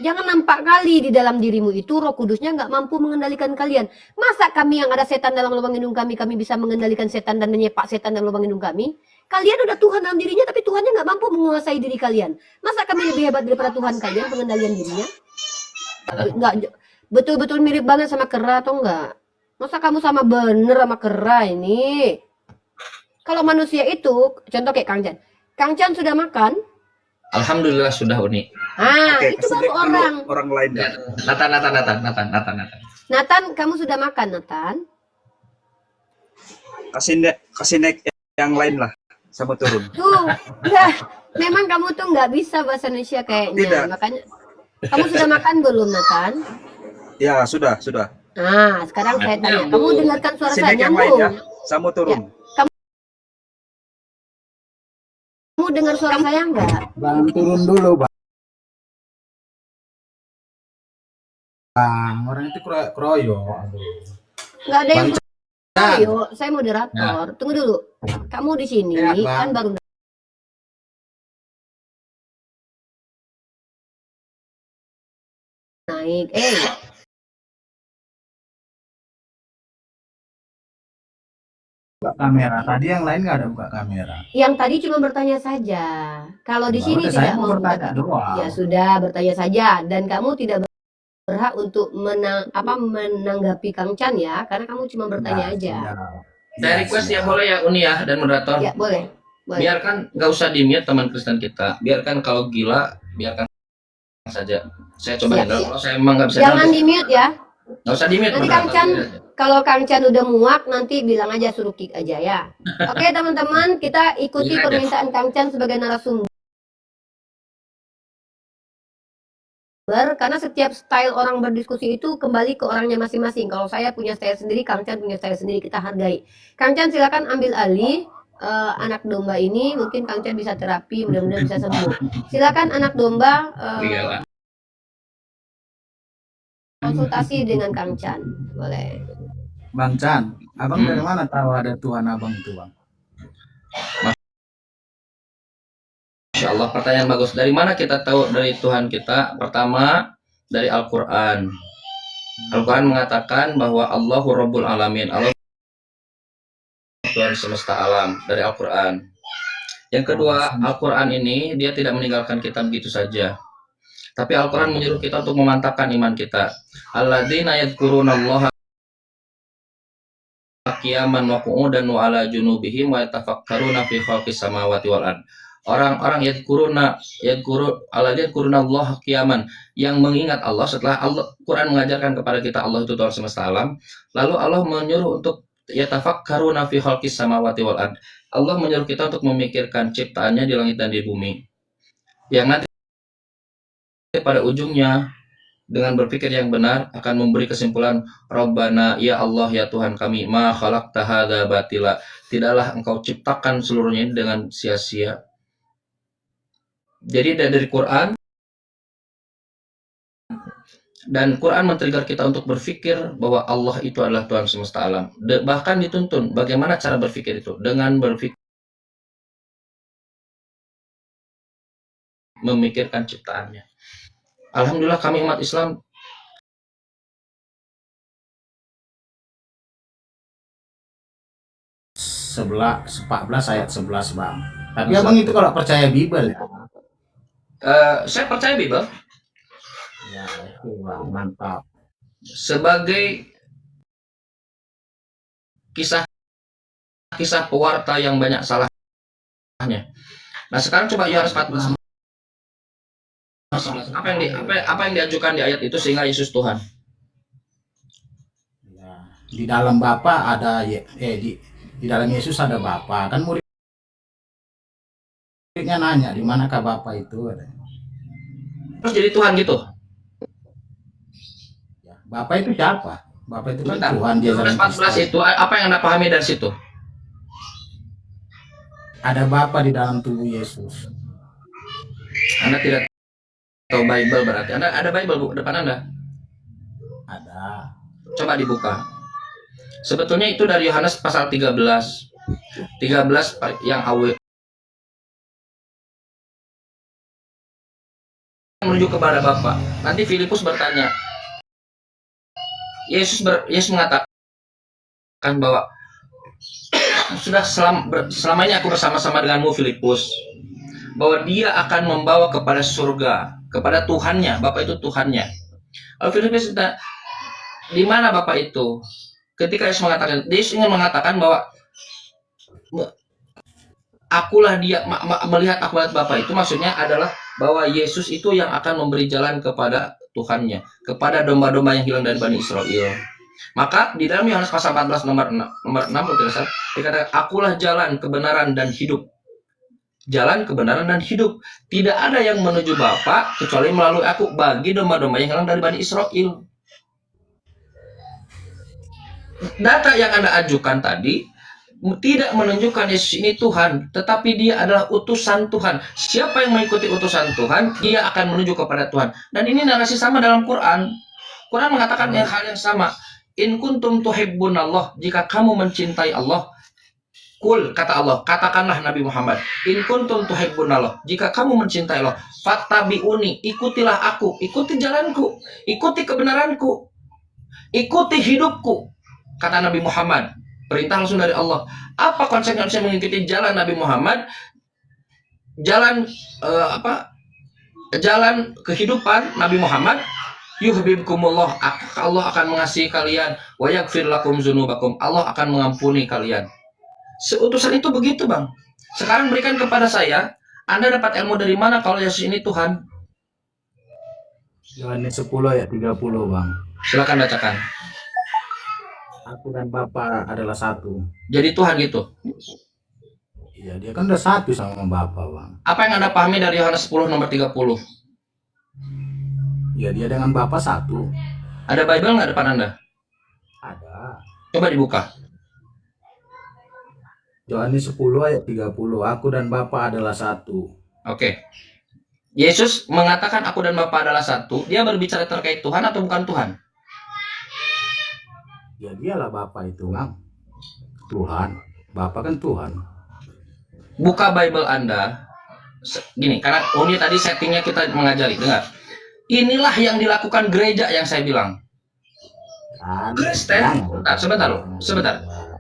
Speaker 4: Jangan nampak kali di dalam dirimu itu Roh Kudusnya nggak mampu mengendalikan kalian. Masa kami yang ada setan dalam lubang hidung kami bisa mengendalikan setan dan menyepak setan dalam lubang hidung kami? Kalian udah Tuhan dalam dirinya, tapi Tuhannya nggak mampu menguasai diri kalian. Masa kami lebih hebat daripada Tuhan kalian pengendalian dirinya? Nggak, betul-betul mirip banget sama kera atau enggak? Masa kamu sama bener sama kera ini? Kalau manusia itu, contoh kayak Kang Chan. Kang Chan sudah makan?
Speaker 2: Alhamdulillah sudah Uni.
Speaker 6: Oke,
Speaker 4: Itu baru
Speaker 6: orang lain ya.
Speaker 2: Nathan.
Speaker 4: Kamu sudah makan, Nathan?
Speaker 6: Kasih naik yang lain lah, sama turun.
Speaker 4: Tuh, enggak. Memang kamu tuh nggak bisa bahasa Indonesia kayaknya.
Speaker 6: Tidak.
Speaker 4: Makanya, kamu sudah makan belum, Nathan?
Speaker 6: Ya, sudah.
Speaker 4: Nah, sekarang saya tanya. Kamu dengarkan suara
Speaker 6: Kasih
Speaker 4: saya
Speaker 6: naik yang lain ya,
Speaker 4: nyambung?
Speaker 6: sama turun.
Speaker 4: Kamu dengar suara saya enggak?
Speaker 7: Bang, turun dulu, Bang. Orang itu kroyo.
Speaker 4: Nggak ada yang ayo, saya moderator. Tunggu dulu. Kamu di sini
Speaker 7: Ya, Bang.
Speaker 4: kan baru naik.
Speaker 7: Buka kamera. Tadi yang lain nggak ada buka kamera.
Speaker 4: Yang tadi cuma bertanya saja. Kalau di sini
Speaker 7: Udah, saya
Speaker 4: tidak
Speaker 7: mau
Speaker 4: mau
Speaker 7: bertanya doang.
Speaker 4: ya sudah bertanya saja dan kamu tidak berhak untuk menanggapi Kang Chan ya, karena kamu cuma bertanya aja.
Speaker 2: Saya request ya boleh ya Uni ya dan moderator.
Speaker 4: Ya, boleh.
Speaker 2: Biarkan nggak usah di-mute teman Kristen kita. Biarkan kalau gila, biarkan saja. Saya coba
Speaker 4: Siap,
Speaker 2: handle.
Speaker 4: siap.
Speaker 2: Kalau saya emang nggak bisa
Speaker 4: Jangan
Speaker 2: handle,
Speaker 4: di-mute ya.
Speaker 2: nggak usah di-mute.
Speaker 4: Nanti
Speaker 2: moderator.
Speaker 4: Kang Chan, kalau Kang Chan udah muak nanti bilang aja suruh kick aja ya. Oke teman-teman, kita ikuti
Speaker 2: Iya, aja.
Speaker 4: permintaan Kang Chan sebagai narasumber. Karena setiap style orang berdiskusi itu kembali ke orangnya masing-masing. Kalau saya punya style sendiri, Kang Chan punya style sendiri, kita hargai. Kang Chan silakan ambil alih anak domba ini, mungkin Kang Chan bisa terapi, mudah-mudahan bisa sembuh. Silakan anak domba
Speaker 2: Iyalah.
Speaker 4: konsultasi dengan Kang Chan, boleh.
Speaker 7: Bang Chan, abang dari mana tahu ada Tuhan abang itu, Bang?
Speaker 2: Masya Allah, pertanyaan bagus. Dari mana kita tahu dari Tuhan kita? Pertama, dari Al-Quran. Al-Quran mengatakan bahwa Allahu Rabbul Alamin. Allah Tuhan semesta alam dari Al-Quran. Yang kedua, Al-Quran ini dia tidak meninggalkan kita begitu saja. Tapi Al-Quran menyuruh kita untuk memantapkan iman kita. Alladzina yadhkurunallaha qiyaman wa qu'udan wa ala junubihim wa yatafakkaruna fi khalqis samawati wal ard. Orang-orang yadhkurunallaha qiyaman, yang mengingat Allah setelah Quran mengajarkan kepada kita Allah itu Tuhan semesta alam, lalu Allah menyuruh untuk yatafakkaruna fi khalqis samawati wal ard. Allah menyuruh kita untuk memikirkan ciptaannya di langit dan di bumi. Yang nanti pada ujungnya dengan berpikir yang benar akan memberi kesimpulan, Rabbana, ya Allah, ya Tuhan kami, ma khalaqta hadza batila, tidaklah engkau ciptakan seluruhnya ini dengan sia-sia. Jadi dari Quran, dan Quran men-trigger kita untuk berpikir bahwa Allah itu adalah Tuhan semesta alam. Bahkan dituntun bagaimana cara berpikir itu, dengan berpikir memikirkan ciptaannya. Alhamdulillah kami umat Islam
Speaker 7: Sebelah 14 ayat 11 bang. Tapi abang itu kalau percaya Bible ya.
Speaker 2: saya percaya Bible
Speaker 7: Ya itu bang, mantap.
Speaker 2: sebagai kisah pewarta yang banyak salahnya. Nah sekarang coba Yohanes 14. Apa yang diajukan di ayat itu sehingga Yesus Tuhan?
Speaker 7: Ya, di dalam Bapa ada di dalam Yesus ada Bapa. Kan muridnya nanya di manakah Bapa itu?
Speaker 2: Terus jadi Tuhan gitu?
Speaker 7: Ya, Bapa itu siapa? Bapa itu kan
Speaker 2: Bentar.
Speaker 7: Tuhan, dia
Speaker 2: Yohanes
Speaker 7: dalam
Speaker 2: 14 itu apa yang Anda pahami dari situ?
Speaker 7: Ada Bapa di dalam tubuh Yesus.
Speaker 2: Anda tidak tahu Bible berarti. Anda ada Bible Bu depan Anda?
Speaker 7: Ada.
Speaker 2: Coba dibuka. Sebetulnya itu dari Yohanes pasal 13 yang awal menuju kepada Bapa. Nanti Filipus bertanya. Yesus mengatakan bahwa sudah selama ini aku bersama-sama denganmu Filipus, bahwa dia akan membawa kepada surga, kepada Tuhannya. Bapa itu Tuhannya. Lalu Filipus bertanya, di mana Bapa itu? Ketika Yesus mengatakan, Yesus ingin mengatakan bahwa akulah dia, melihat aku lihat Bapa itu maksudnya adalah bahwa Yesus itu yang akan memberi jalan kepada Tuhannya, kepada domba-domba yang hilang dari Bani Israel. Maka di dalam Yohanes pasal 14 nomor 6 dikatakan, akulah jalan, kebenaran dan hidup. Jalan, kebenaran dan hidup. Tidak ada yang menuju Bapa kecuali melalui aku, bagi domba-domba yang hilang dari Bani Israel. Data yang Anda ajukan tadi tidak menunjukkan Yesus ini Tuhan, tetapi dia adalah utusan Tuhan. Siapa yang mengikuti utusan Tuhan, dia akan menuju kepada Tuhan. Dan ini narasi sama dalam Quran. Quran mengatakan hal yang sama. In kuntum tuhibbunallah, jika kamu mencintai Allah, kul, kata Allah, katakanlah Nabi Muhammad, in kuntum tuhibbunallah, jika kamu mencintai Allah, fattabi'uni, ikutilah aku, ikuti jalanku, ikuti kebenaranku, ikuti hidupku, kata Nabi Muhammad. Perintah langsung dari Allah. Apa konsekuensi mengikuti jalan Nabi Muhammad? Jalan jalan kehidupan Nabi Muhammad. Yuhibbukumullah, Allah akan mengasihi kalian. Wa yaghfir lakum dzunubakum, Allah akan mengampuni kalian. Seutusan itu begitu, Bang. Sekarang berikan kepada saya, Anda dapat ilmu dari mana kalau Yesus ini Tuhan?
Speaker 7: Yohanes 10 ayat 30 bang.
Speaker 2: Silakan bacakan.
Speaker 7: Aku dan Bapa adalah satu.
Speaker 2: Jadi Tuhan gitu.
Speaker 7: Iya, dia kan udah satu sama Bapa bang.
Speaker 2: Apa yang Anda pahami dari Yohanes 10 nomor 30?
Speaker 7: Ya, dia dengan Bapa satu.
Speaker 2: Ada Bible nggak depan Anda?
Speaker 7: Ada.
Speaker 2: Coba dibuka.
Speaker 7: Yohanes 10 ayat 30. Aku dan Bapa adalah satu.
Speaker 2: Oke. Yesus mengatakan aku dan Bapa adalah satu. Dia berbicara terkait Tuhan atau bukan Tuhan?
Speaker 7: Ya, dialah Bapa itu bang. Tuhan. Bapa kan Tuhan.
Speaker 2: Buka Bible Anda. Gini, karena ini tadi settingnya kita mengajari. Dengar. Inilah yang dilakukan gereja yang saya bilang.
Speaker 7: Kan,
Speaker 2: Kristen. Sebentar.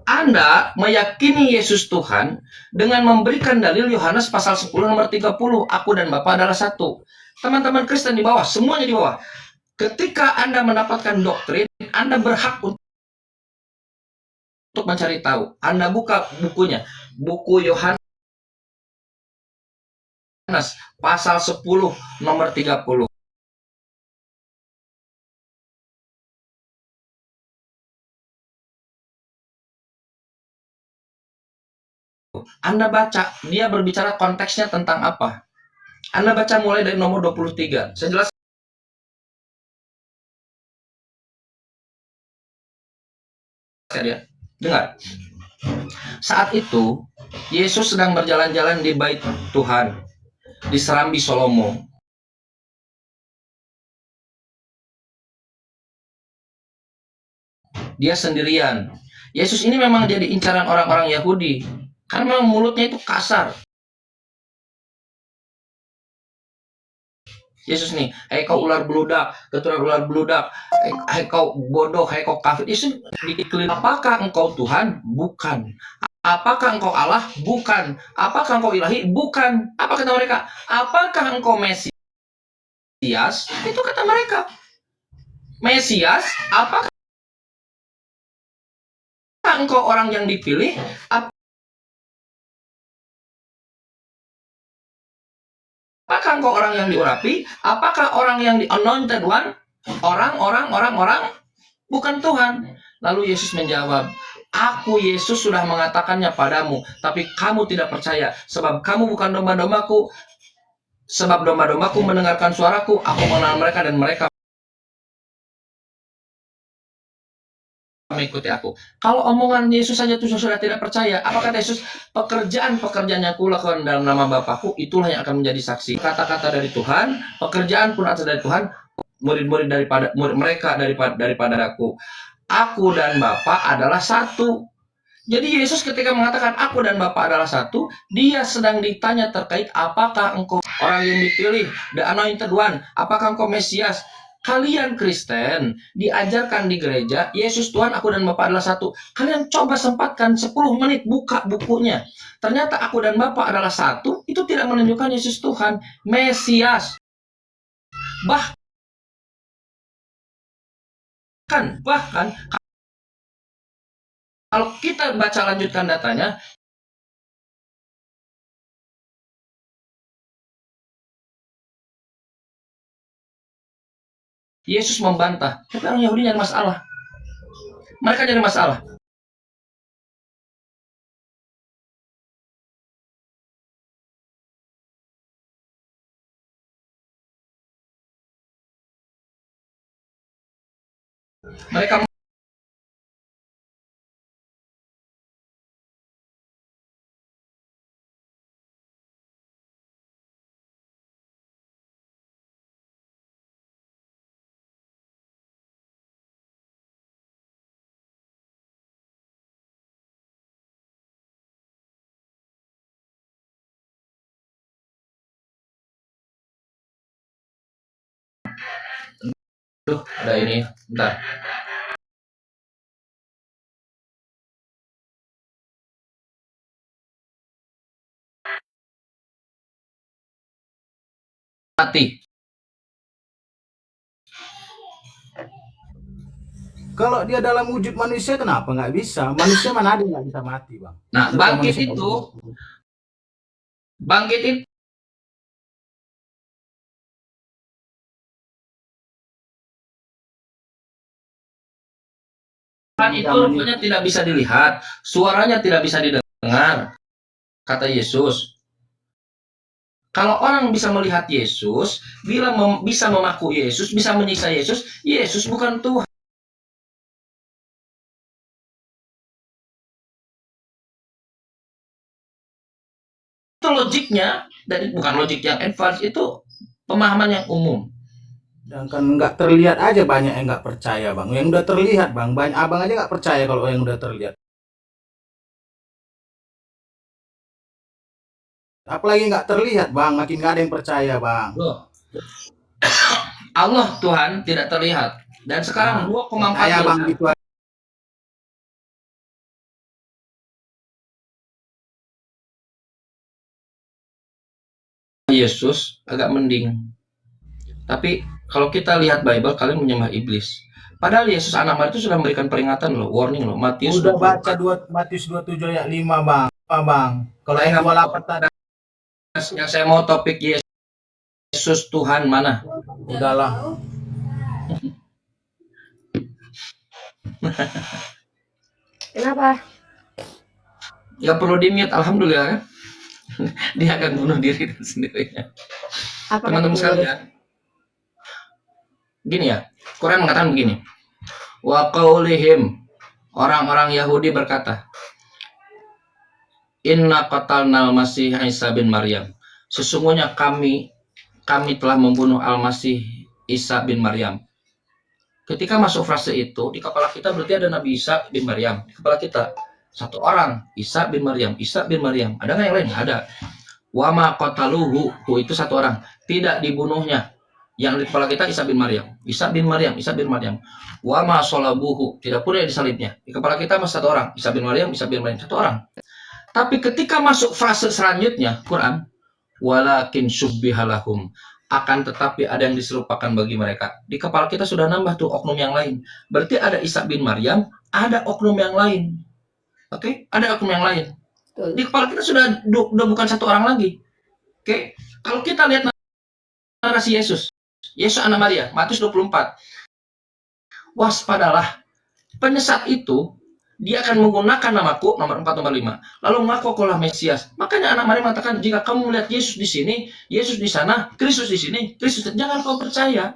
Speaker 2: Anda meyakini Yesus Tuhan dengan memberikan dalil Yohanes pasal 10 nomor 30, aku dan Bapa adalah satu. Teman-teman Kristen di bawah, semuanya di bawah. Ketika Anda mendapatkan doktrin, Anda berhak untuk mencari tahu. Anda buka bukunya, buku Yohanes pasal 10 nomor 30. Anda baca, dia berbicara konteksnya tentang apa. Anda baca mulai dari nomor 23. Saya jelaskan ya. Dengar. Saat itu, Yesus sedang berjalan-jalan di bait Tuhan, di Serambi Salomo. Dia sendirian. Yesus ini memang jadi incaran orang-orang Yahudi. Karena memang mulutnya itu kasar. Yesus nih, hei kau ular beludak, keturunan ular beludak, hei kau bodoh, hei kau kafir. Yesus diklaim, apakah engkau Tuhan? Bukan. Apakah engkau Allah? Bukan. Apakah engkau ilahi? Bukan. Apa kata mereka? Apakah engkau Mesias? Itu kata mereka. Mesias? Apakah engkau orang yang dipilih? Apakah engkau orang yang diurapi? Apakah orang yang di anointed one? Orang, bukan Tuhan. Lalu Yesus menjawab, aku Yesus sudah mengatakannya padamu, tapi kamu tidak percaya, sebab kamu bukan domba-dombaku. Sebab domba-dombaku mendengarkan suaraku, aku mengenal mereka dan mereka mengikuti aku. Kalau omongan Yesus saja itu sudah tidak percaya, apa kata Yesus? Pekerjaan-pekerjaan yang kulakukan dalam nama Bapakku, itulah yang akan menjadi saksi. Kata-kata dari Tuhan, pekerjaan pun atas dari Tuhan, murid-murid daripada murid mereka daripada aku. Aku dan Bapa adalah satu. Jadi Yesus ketika mengatakan aku dan Bapa adalah satu, dia sedang ditanya terkait apakah engkau orang yang dipilih, the anointed one, apakah engkau Mesias? Kalian Kristen diajarkan di gereja, Yesus Tuhan, aku dan Bapa adalah satu. Kalian coba sempatkan 10 menit buka bukunya. Ternyata aku dan Bapa adalah satu, itu tidak menunjukkan Yesus Tuhan, Mesias. Bahkan kalau kita baca lanjutkan datanya, Yesus membantah, tapi orang Yahudi nyari masalah. Mereka nyari masalah. Mereka ada ini, bentar. Mati.
Speaker 7: Kalau dia dalam wujud manusia kenapa nggak bisa? Manusia mana ada yang nggak bisa mati, Bang?
Speaker 2: Nah,
Speaker 7: Kenapa
Speaker 2: bangkit
Speaker 7: manusia nggak
Speaker 2: itu,
Speaker 7: bisa mati?
Speaker 2: bangkit itu itu rupanya tidak bisa dilihat, suaranya tidak bisa didengar, kata Yesus. Kalau orang bisa melihat Yesus, bila bisa memaku Yesus, bisa menyiksa Yesus, Yesus bukan Tuhan. Itu logiknya, dan bukan logik yang advance, itu pemahaman yang umum.
Speaker 7: Dan kan nggak terlihat aja banyak yang nggak percaya, Bang. Yang udah terlihat, Bang, banyak abang aja nggak percaya kalau yang udah terlihat. Apalagi nggak terlihat, Bang, makin nggak ada yang percaya, Bang.
Speaker 2: Loh. Allah Tuhan tidak terlihat, dan sekarang 2,4
Speaker 7: Percaya, Bang,
Speaker 2: miliar
Speaker 7: gitu
Speaker 2: Yesus agak mending. Tapi kalau kita lihat Bible, kalian menyembah iblis. Padahal Yesus anak Maria itu sudah memberikan peringatan loh, warning loh. Matius
Speaker 7: Udah
Speaker 2: 24.
Speaker 7: baca Matius 27 ayat 5, Bang. Bang. Kalau
Speaker 2: Saya
Speaker 7: ayat
Speaker 2: nggak
Speaker 7: 28 tadi
Speaker 2: Yang saya mau topik Yesus Tuhan mana?
Speaker 7: udahlah.
Speaker 4: Kenapa?
Speaker 2: Nggak perlu di-mute, alhamdulillah kan? Dia akan bunuh diri dengan sendirinya.
Speaker 4: Apa
Speaker 2: Teman-teman
Speaker 4: kata
Speaker 2: sekalian, gini ya, Quran mengatakan begini. Wa qaulihim, orang-orang Yahudi berkata, Inna qatalnal masih Isa bin Maryam. Sesungguhnya kami telah membunuh Al-Masih Isa bin Maryam. Ketika masuk frase itu, di kepala kita berarti ada Nabi Isa bin Maryam. Di kepala kita, satu orang, Isa bin Maryam, Isa bin Maryam. Ada nggak yang lain? Ada. Wa ma qataluhu, itu satu orang. Tidak dibunuhnya. Yang di kepala kita Isa bin Maryam, Isa bin Maryam, Isa bin Maryam. Wa ma sholabuhu, tidak pula disalibnya. Di kepala kita masih satu orang, Isa bin Maryam, Isa bin Maryam, satu orang. Tapi ketika masuk frase selanjutnya, Quran, walakin syubbihalahum, akan tetapi ada yang diserupakan bagi mereka. Di kepala kita sudah nambah tuh oknum yang lain. Berarti ada Isa bin Maryam, ada oknum yang lain. Oke, ada oknum yang lain.
Speaker 4: Betul.
Speaker 2: Di kepala kita sudah bukan satu orang lagi. Oke, kalau kita lihat narasi Yesus anak Maria, Matius 24. Waspadalah, penyesat itu dia akan menggunakan namaku, nomor 4, nomor 5. Lalu mengaku akulah Mesias. Makanya anak Maria mengatakan, jika kamu melihat Yesus di sini, Yesus di sana, Kristus di sini, Kristus, jangan kau percaya.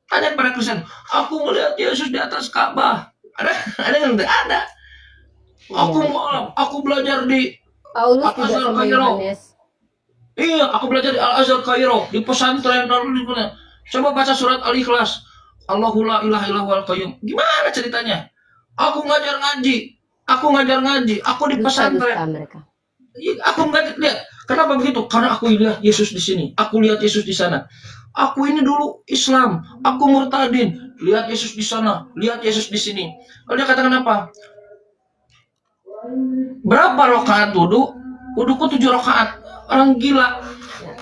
Speaker 2: Tanya kepada Kristen, aku melihat Yesus di atas Ka'bah. Ada yang tidak ada. Aku belajar di
Speaker 4: Paulus tidak
Speaker 2: Al-Azhar
Speaker 4: sama
Speaker 2: Kairo.
Speaker 4: Yohanes.
Speaker 2: Iya, aku belajar di Al-Azhar Kairo, di pesantren. Coba baca surat Al-Ikhlas. Allahu la ilaha illallah qayyum. Gimana ceritanya? Aku ngajar ngaji, aku di pesantren.
Speaker 4: Dusta mereka.
Speaker 2: Aku nggak lihat. Kenapa begitu? Karena aku lihat Yesus di sini, aku lihat Yesus di sana. Aku ini dulu Islam, aku murtadin. Lihat Yesus di sana, lihat Yesus di sini. Lalu dia katakan apa? Berapa rakaat wudhu? Wudhuku 7 rakaat. Orang gila.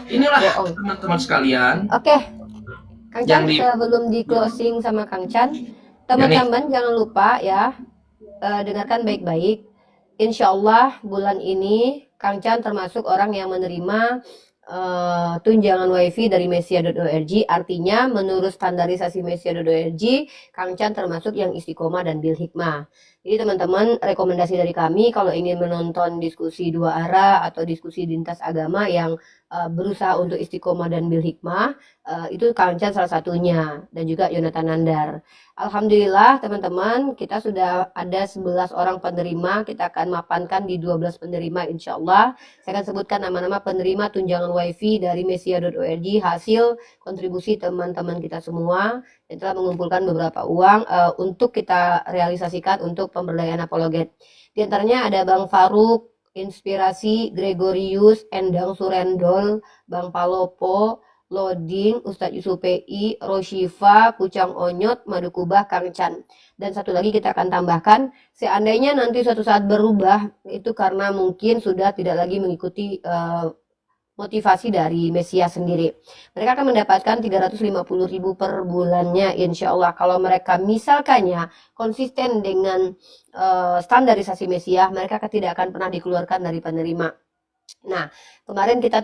Speaker 2: Inilah teman-teman sekalian.
Speaker 4: Oke, Kang Chan,
Speaker 2: Yang di-
Speaker 4: sebelum di closing sama Kang Chan, teman-teman jangan lupa ya, dengarkan baik-baik. Insya Allah bulan ini Kang Chan termasuk orang yang menerima tunjangan wifi dari mesia.org. Artinya menurut standarisasi mesia.org, Kang Chan termasuk yang istiqomah dan bil hikmah. Jadi teman-teman, rekomendasi dari kami kalau ingin menonton diskusi dua arah atau diskusi lintas agama yang berusaha untuk istiqomah dan bil hikmah, itu Kang Chan salah satunya, dan juga Yonatan Nandar. Alhamdulillah teman-teman, kita sudah ada 11 orang penerima. Kita akan mapankan di 12 penerima insya Allah. Saya akan sebutkan nama-nama penerima tunjangan wifi dari mesia.org hasil kontribusi teman-teman kita semua yang telah mengumpulkan beberapa uang untuk kita realisasikan untuk pemberdayaan apologet. Di antaranya ada Bang Faruk, Inspirasi, Gregorius, Endang Surendol, Bang Palopo, Loading, Ustadz Yusuf PI, Roshifa, Kucang Onyot, Madukubah, Kang Chan. Dan satu lagi kita akan tambahkan, seandainya nanti suatu saat berubah, itu karena mungkin sudah tidak lagi mengikuti motivasi dari Mesia sendiri. Mereka akan mendapatkan 350.000 per bulannya insya Allah. Kalau mereka misalkannya konsisten dengan standarisasi Mesia, mereka tidak akan pernah dikeluarkan dari penerima. Nah, kemarin kita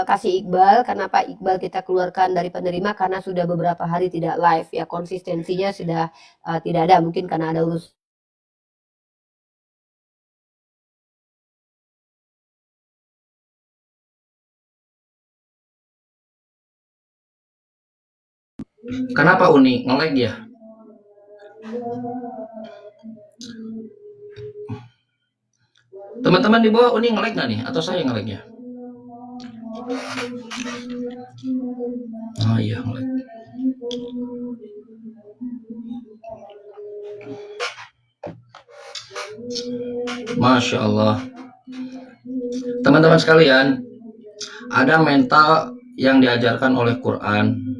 Speaker 4: kasih Iqbal. Kenapa Iqbal kita keluarkan dari penerima? Karena sudah beberapa hari tidak live ya, konsistensinya sudah tidak ada, mungkin karena ada urus.
Speaker 2: Kenapa Uni nge-lag ya? Teman-teman di bawah Uni nge-lag nggak nih? Atau saya nge-lag ya? Oh iya nge-lag. Masya Allah. Teman-teman sekalian, ada mental yang diajarkan oleh Quran.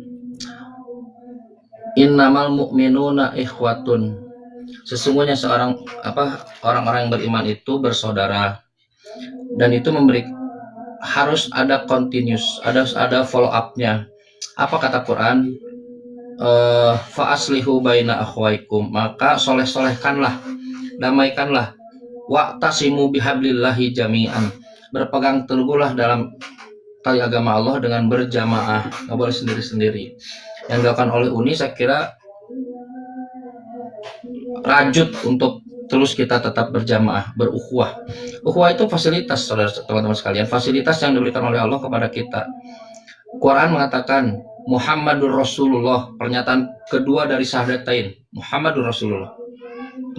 Speaker 2: Innamal mu'minuna ikhwatun. Sesungguhnya orang-orang yang beriman itu bersaudara, dan itu harus ada continuous, ada follow up-nya. Apa kata Quran? Fa aslihu baina akhwaikum, maka soleh-solehkanlah, damaikanlah. Wa'tasimu bihablillahi jami'an, berpegang teguhlah dalam tali agama Allah dengan berjamaah, nggak boleh sendiri-sendiri. Yang dilakukan oleh Uni saya kira rajut untuk terus kita tetap berjamaah, berukhuwah. Ukhuwah itu fasilitas, saudara teman-teman sekalian, fasilitas yang diberikan oleh Allah kepada kita. Quran mengatakan Muhammadur Rasulullah, pernyataan kedua dari syahadatain, Muhammadur Rasulullah,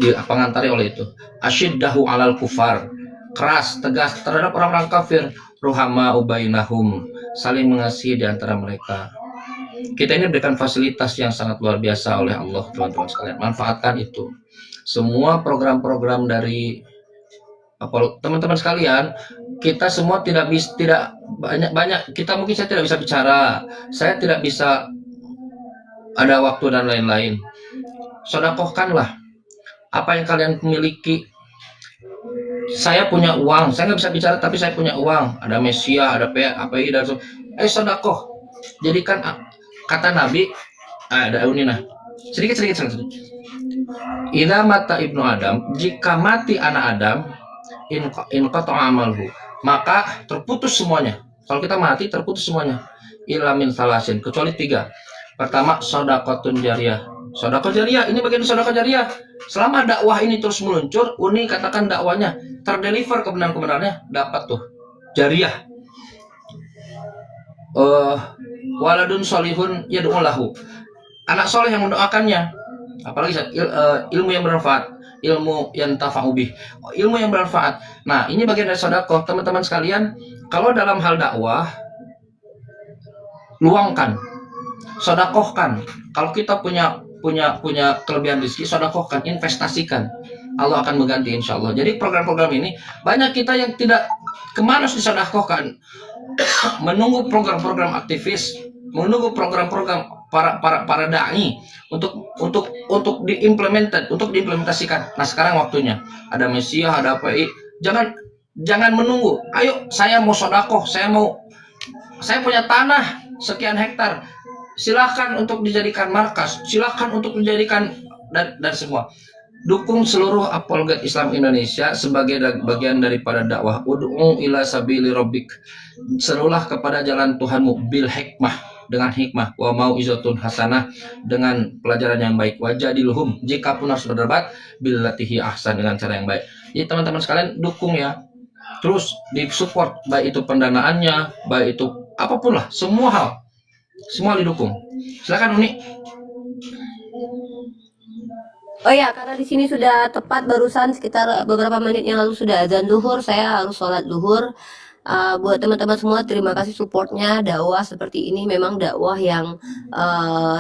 Speaker 2: dipengantari oleh itu. Asyiddahu alal kufar, keras, tegas terhadap orang-orang kafir. Ruhama ubainahum, saling mengasihi di antara mereka. Kita ini berikan fasilitas yang sangat luar biasa oleh Allah, teman-teman sekalian. Manfaatkan itu. Semua program-program dari teman-teman sekalian, kita semua tidak banyak kita mungkin saya tidak bisa bicara, saya tidak bisa ada waktu dan lain-lain. Sedekahkanlah apa yang kalian miliki. Saya punya uang, saya nggak bisa bicara tapi saya punya uang, ada Mesia, ada API dan sedekah. Jadikan, kata Nabi, ada Unina sedikit. Idza mata ibnu Adam, jika mati anak Adam, in qata'a amalhu, maka terputus semuanya. Kalau kita mati terputus semuanya. Illa min salasin, kecuali 3. Pertama, shadaqatun jariyah. Sedekah jariyah, ini bagian sedekah jariyah. Selama dakwah ini terus meluncur, Uni katakan dakwanya terdeliver kebenaran-kebenarannya, dapat tuh jariyah. Waladun solihun yad'ulahu, anak soleh yang mendoakannya. Apalagi ilmu yang bermanfaat, ilmu yang tafa'ubih, ilmu yang bermanfaat. Nah, ini bagian dari sedekah, teman-teman sekalian. Kalau dalam hal dakwah, luangkan, sedekahkan. Kalau kita punya kelebihan rezeki, sedekahkan, investasikan. Allah akan mengganti insya Allah. Jadi program-program ini banyak kita yang tidak kemana harus disedekahkan, menunggu program-program aktivis, menunggu program-program para dai untuk diimplementasikan. Nah, sekarang waktunya. Ada Mesia, ada API. Jangan menunggu. Ayo, saya mau sedekah, saya punya tanah sekian hektar. Silakan untuk dijadikan markas, silakan untuk dijadikan dan semua. Dukung seluruh apologet Islam Indonesia sebagai bagian daripada dakwah. Ud'u ila sabili rabbik, serulah kepada jalan Tuhanmu, bil hikmah, dengan hikmah, wa mau'izatun hasanah, dengan pelajaran yang baik, wajadilhum, jika pun harus berdebat, billatihi ahsan, dengan cara yang baik. Jadi teman-teman sekalian, dukung ya, terus disupport, baik itu pendanaannya, baik itu apapun lah, semua hal, semua didukung. Silakan Uni.
Speaker 4: Oh ya, karena di sini sudah tepat barusan sekitar beberapa menit yang lalu sudah azan duhur, saya harus sholat duhur. Buat teman-teman semua, terima kasih supportnya. Dakwah seperti ini memang dakwah yang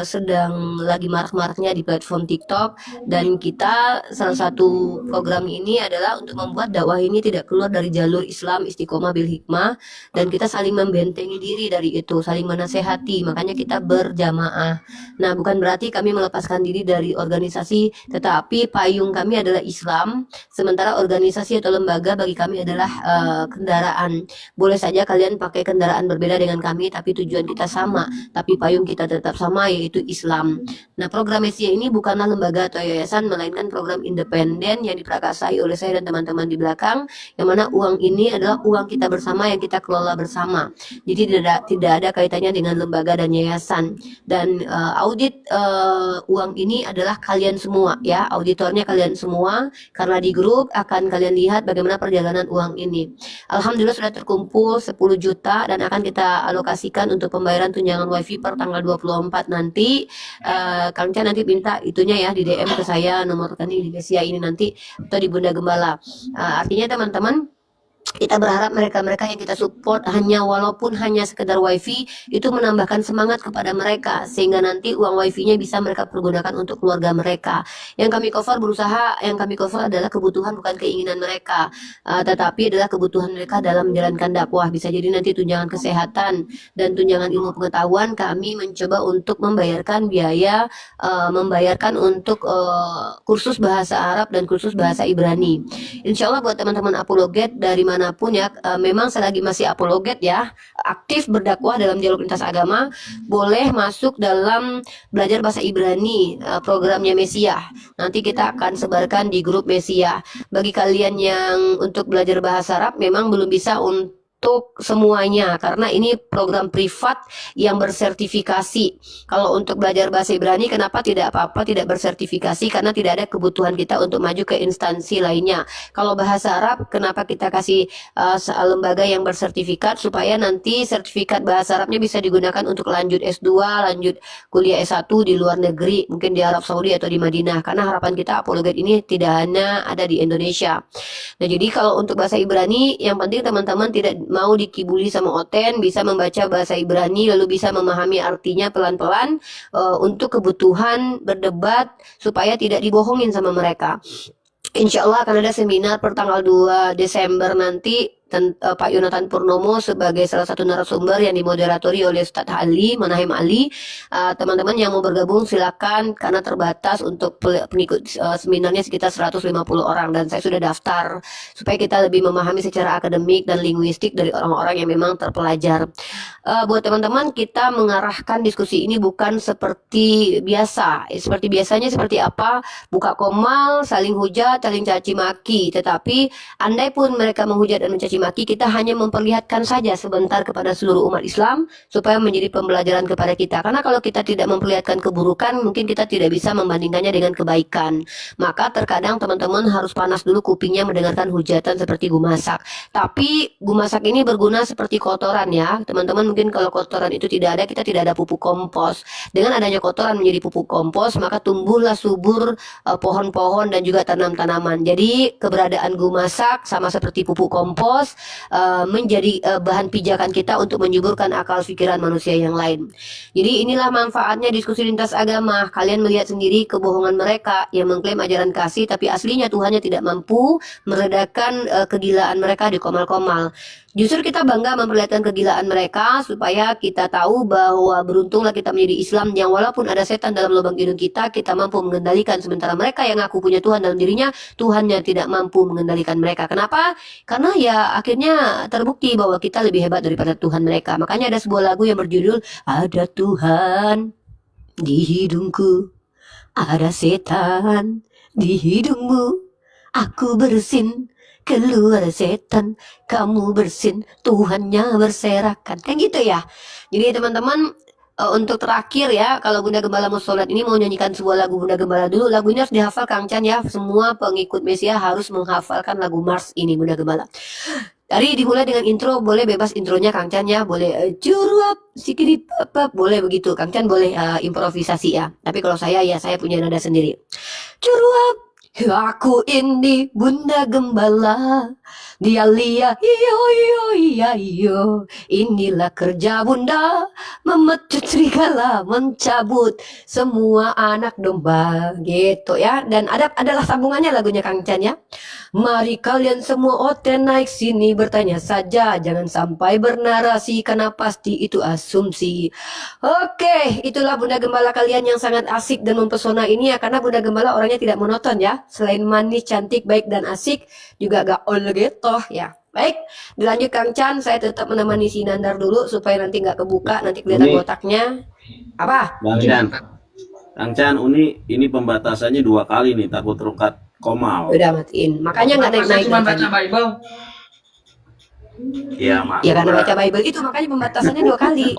Speaker 4: sedang lagi marak-maraknya di platform TikTok, dan kita salah satu program ini adalah untuk membuat dakwah ini tidak keluar dari jalur Islam istiqomah bil hikmah, dan kita saling membentengi diri dari itu, saling menasehati. Makanya kita berjamaah. Nah, bukan berarti kami melepaskan diri dari organisasi, tetapi payung kami adalah Islam, sementara organisasi atau lembaga bagi kami adalah kendaraan. Boleh saja kalian pakai kendaraan berbeda dengan kami, tapi tujuan kita sama, tapi payung kita tetap sama, yaitu Islam. Nah, program Mesia ini bukanlah lembaga atau yayasan, melainkan program independen yang diprakarsai oleh saya dan teman-teman di belakang, yang mana uang ini adalah uang kita bersama yang kita kelola bersama. Jadi tidak ada kaitannya dengan lembaga dan yayasan. Dan audit uang ini adalah kalian semua ya, auditornya kalian semua, karena di grup akan kalian lihat bagaimana perjalanan uang ini. Alhamdulillah sudah terkumpul 10 juta dan akan kita alokasikan untuk pembayaran tunjangan wifi per tanggal 24 nanti. Kang Chan nanti minta itunya ya di DM ke saya, nomor rekening di Mesia ini nanti, atau di Bunda Gembala. Artinya teman-teman, kita berharap mereka-mereka yang kita support walaupun hanya sekedar wifi, itu menambahkan semangat kepada mereka, sehingga nanti uang wifi-nya bisa mereka pergunakan untuk keluarga mereka. Yang kami cover adalah kebutuhan, bukan keinginan mereka, tetapi adalah kebutuhan mereka dalam menjalankan dakwah. Bisa jadi nanti tunjangan kesehatan dan tunjangan ilmu pengetahuan, kami mencoba untuk membayarkan biaya, untuk kursus bahasa Arab dan kursus bahasa Ibrani. Insya Allah buat teman-teman apologet dari mana dimanapun ya, memang selagi masih apologet ya, aktif berdakwah dalam dialog lintas agama, boleh masuk dalam belajar bahasa Ibrani, programnya Mesia. Nanti kita akan sebarkan di grup Mesia. Bagi kalian yang untuk belajar bahasa Arab memang belum bisa untuk semuanya karena ini program privat yang bersertifikasi. Kalau untuk belajar bahasa Ibrani kenapa tidak apa-apa tidak bersertifikasi, karena tidak ada kebutuhan kita untuk maju ke instansi lainnya. Kalau bahasa Arab kenapa kita kasih lembaga yang bersertifikat, supaya nanti sertifikat bahasa Arabnya bisa digunakan untuk lanjut S2, lanjut kuliah S1 di luar negeri, mungkin di Arab Saudi atau di Madinah, karena harapan kita apologet ini tidak hanya ada di Indonesia. Nah, jadi kalau untuk bahasa Ibrani yang penting teman-teman tidak mau dikibuli sama Oten, bisa membaca bahasa Ibrani lalu bisa memahami artinya pelan-pelan untuk kebutuhan berdebat supaya tidak dibohongin sama mereka. Insya Allah akan ada seminar per tanggal 2 Desember nanti. Pak Yonatan Purnomo sebagai salah satu narasumber yang dimoderatori oleh Ustadz Ali, Manahim Ali. Teman-teman yang mau bergabung silakan, karena terbatas untuk pengikut seminarnya sekitar 150 orang dan saya sudah daftar supaya kita lebih memahami secara akademik dan linguistik dari orang-orang yang memang terpelajar. Buat teman-teman, kita mengarahkan diskusi ini bukan seperti biasa. Seperti biasanya seperti apa? Buka komal, saling hujat, saling caci maki. Tetapi andai pun mereka menghujat dan mencaci maki, kita hanya memperlihatkan saja sebentar kepada seluruh umat Islam supaya menjadi pembelajaran kepada kita. Karena kalau kita tidak memperlihatkan keburukan, mungkin kita tidak bisa membandingkannya dengan kebaikan. Maka terkadang teman-teman harus panas dulu kupingnya mendengarkan hujatan seperti gumasak. Tapi gumasak ini berguna seperti kotoran ya. Teman-teman mungkin kalau kotoran itu tidak ada, kita tidak ada pupuk kompos. Dengan adanya kotoran menjadi pupuk kompos, maka tumbuhlah subur pohon-pohon dan juga tanam-tanaman. Jadi keberadaan gumasak sama seperti pupuk kompos menjadi bahan pijakan kita untuk menyuburkan akal pikiran manusia yang lain. Jadi inilah manfaatnya diskusi lintas agama. Kalian melihat sendiri kebohongan mereka yang mengklaim ajaran kasih, tapi aslinya Tuhannya tidak mampu meredakan kegilaan mereka di komal-komal. Justru kita bangga memperlihatkan kegilaan mereka supaya kita tahu bahwa beruntunglah kita menjadi Islam yang walaupun ada setan dalam lubang hidung kita, kita mampu mengendalikan, sementara mereka yang ngaku punya Tuhan dalam dirinya, Tuhannya tidak mampu mengendalikan mereka. Kenapa? Karena ya akhirnya terbukti bahwa kita lebih hebat daripada Tuhan mereka. Makanya ada sebuah lagu yang berjudul Ada Tuhan di hidungku, ada setan di hidungmu, aku bersin keluar setan, kamu bersin, Tuhannya berserakan. Kan gitu ya. Jadi teman-teman, untuk terakhir ya, kalau Bunda Gembala mau sholat ini mau nyanyikan sebuah lagu Bunda Gembala dulu. Lagu ini harus dihafal Kang Chan ya. Semua pengikut Mesia harus menghafalkan lagu Mars ini Bunda Gembala. Dari dimulai dengan intro, boleh bebas intronya Kang Chan ya, boleh curuap, sikidi papap, boleh begitu. Kang Chan boleh improvisasi ya. Tapi kalau saya ya saya punya nada sendiri. Curuap, aku ini Bunda Gembala, dia lihat iyo iyo iya iyo, inilah kerja Bunda, memecut serigala, mencabut semua anak domba, gitu ya. Dan adalah sambungannya lagunya Kang Chan ya. Mari kalian semua Oten naik sini, bertanya saja, jangan sampai bernarasi karena pasti itu asumsi. Oke, itulah Bunda Gembala kalian yang sangat asik dan mempesona ini ya, karena Bunda Gembala orangnya tidak monoton ya. Selain manis, cantik, baik dan asik, juga gaul gitu ya. Baik, dilanjut Kang Chan, saya tetap menemani si Nandar dulu supaya nanti nggak kebuka, nanti kelihatan botaknya. Apa?
Speaker 8: Bang Chan, Kang Chan, ini pembatasannya 2 kali nih, takut rungkat komal.
Speaker 4: Udah matiin, makanya nggak naik-naik.
Speaker 2: Cuma baca Bible.
Speaker 8: Iya, Mak.
Speaker 4: Ya karena baca Bible itu makanya pembatasannya 2 kali.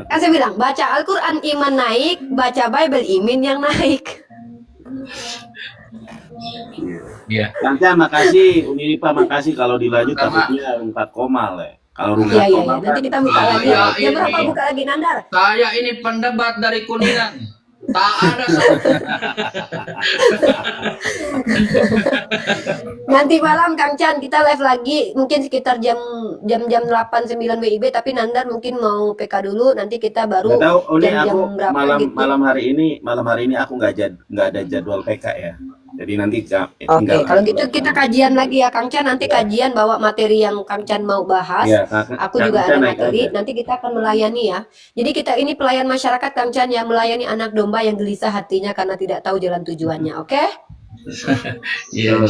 Speaker 4: Kan saya bilang, baca Al-Quran iman naik, baca Bible imin yang naik.
Speaker 2: Iya.
Speaker 8: Kang Chan, makasih. Unilipa, makasih. Kalau dilanjut takutnya rungkat komal ya. Kalau rungkat
Speaker 4: Iya,
Speaker 8: komal
Speaker 4: nanti kita buka lagi.
Speaker 2: Iya,
Speaker 4: Jam berapa
Speaker 2: ini.
Speaker 4: buka lagi Nandar?
Speaker 2: Saya ini pendebat dari Kuningan. Tak ada
Speaker 4: Nanti malam Kang Chan kita live lagi mungkin sekitar jam 8 9 WIB, tapi Nandar mungkin mau PK dulu, nanti kita baru
Speaker 8: Nggak tahu, Uni,
Speaker 4: jam
Speaker 8: aku
Speaker 4: berapa gitu.
Speaker 8: malam hari ini aku nggak ada jadwal PK ya. Jadi nanti
Speaker 4: Oke, kalau gitu kita kajian lagi ya Kang Chan, nanti kajian bawa materi yang Kang Chan mau bahas.
Speaker 8: ya,
Speaker 4: Aku juga ada materi, nanti kita akan melayani ya. Jadi kita ini pelayan masyarakat Kang Chan yang melayani anak domba yang gelisah hatinya karena tidak tahu jalan tujuannya, oke?
Speaker 2: Iya,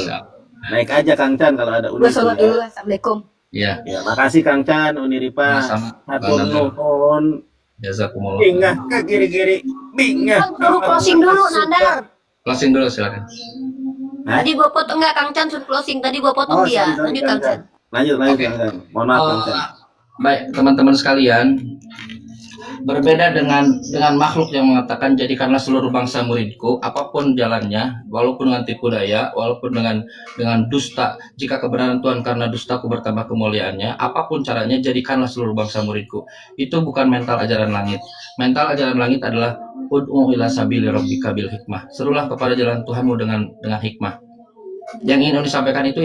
Speaker 8: Naik aja Kang Chan kalau ada
Speaker 4: Gue
Speaker 8: Uni.
Speaker 4: sholat dulu. Assalamualaikum.
Speaker 2: Ya,
Speaker 8: Ya, makasih Kang Chan, Uni Ripa.
Speaker 2: sama
Speaker 8: Hatur nuhun.
Speaker 2: jazakumullah.
Speaker 8: Bingah ke kiri-kiri. Bingah.
Speaker 4: Suruh closing dulu, Nanda.
Speaker 2: Closing dulu silakan.
Speaker 8: Hah?
Speaker 4: Tadi gua potong nggak, Kang Chan suruh closing. Tadi gua potong dia.
Speaker 8: sorry,
Speaker 4: Lanjut, Kang Chan.
Speaker 8: Lanjut
Speaker 2: Oke.
Speaker 8: Kang Chan. Mohon maaf Kang Chan.
Speaker 2: Baik, teman-teman sekalian, berbeda dengan makhluk yang mengatakan jadikanlah seluruh bangsa muridku, apapun jalannya, walaupun dengan tipu daya, walaupun dengan dusta, jika kebenaran Tuhan karena dustaku bertambah kemuliaannya, apapun caranya jadikanlah seluruh bangsa muridku. Itu bukan mental ajaran langit. Mental ajaran langit adalah ud'u ila sabili rabbika bil hikmah. Serulah kepada jalan Tuhanmu dengan hikmah. Yang ingin disampaikan itu.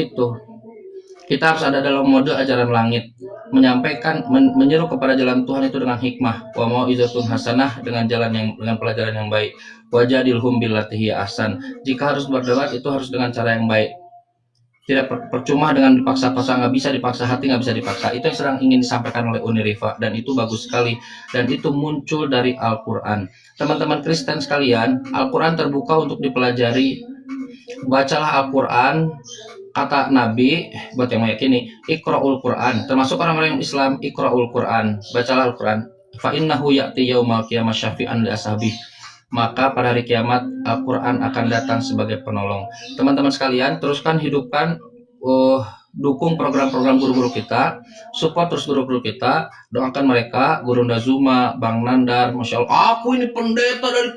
Speaker 2: Kita harus ada dalam mode ajaran langit, menyampaikan, menyeru kepada jalan Tuhan itu dengan hikmah, wa mau'izatun hasanah, dengan pelajaran yang baik, wajadilhum billati hiya ahsan. Jika harus berdebat itu harus dengan cara yang baik. Tidak percuma dengan dipaksa-paksa, nggak bisa dipaksa hati, nggak bisa dipaksa. Itu yang sedang ingin disampaikan oleh Uni Rifa, dan itu bagus sekali, dan itu muncul dari Al-Quran. Teman-teman Kristen sekalian, Al-Quran terbuka untuk dipelajari. Bacalah Al-Quran. Kata Nabi buat yang meyakini, iqra'ul Quran, termasuk orang-orang yang Islam, iqra'ul Quran, bacalah Al-Quran. Fa innahu ya'ti yaumal qiyamah syafi'an li ashabi. Maka pada hari kiamat Al-Quran akan datang sebagai penolong. Teman-teman sekalian, teruskan hidupkan, dukung program-program guru-guru kita, support terus guru-guru kita, doakan mereka, Guru Ndazuma, Bang Nandar, Masya Allah, aku ini pendeta dari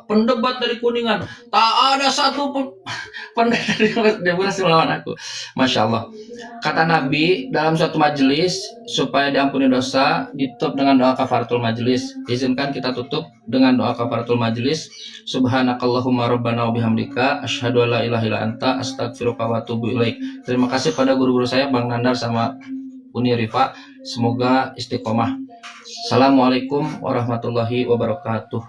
Speaker 2: pendebat dari Kuningan, tak ada satu pendeta dia berhasil melawan aku, Masya Allah. Kata Nabi dalam suatu majelis, supaya diampuni dosa, ditutup dengan doa kafaratul majelis. Izinkan kita tutup dengan doa kafaratul majelis. Subhanakallahumma rabbana wa bihamdika asyhadu an la ilaha illa anta astaghfiruka wa atubu ilaik. Terima kasih pada guru-guru saya Bang Nandar sama Uni Rifa. Semoga istiqomah. Assalamualaikum warahmatullahi wabarakatuh.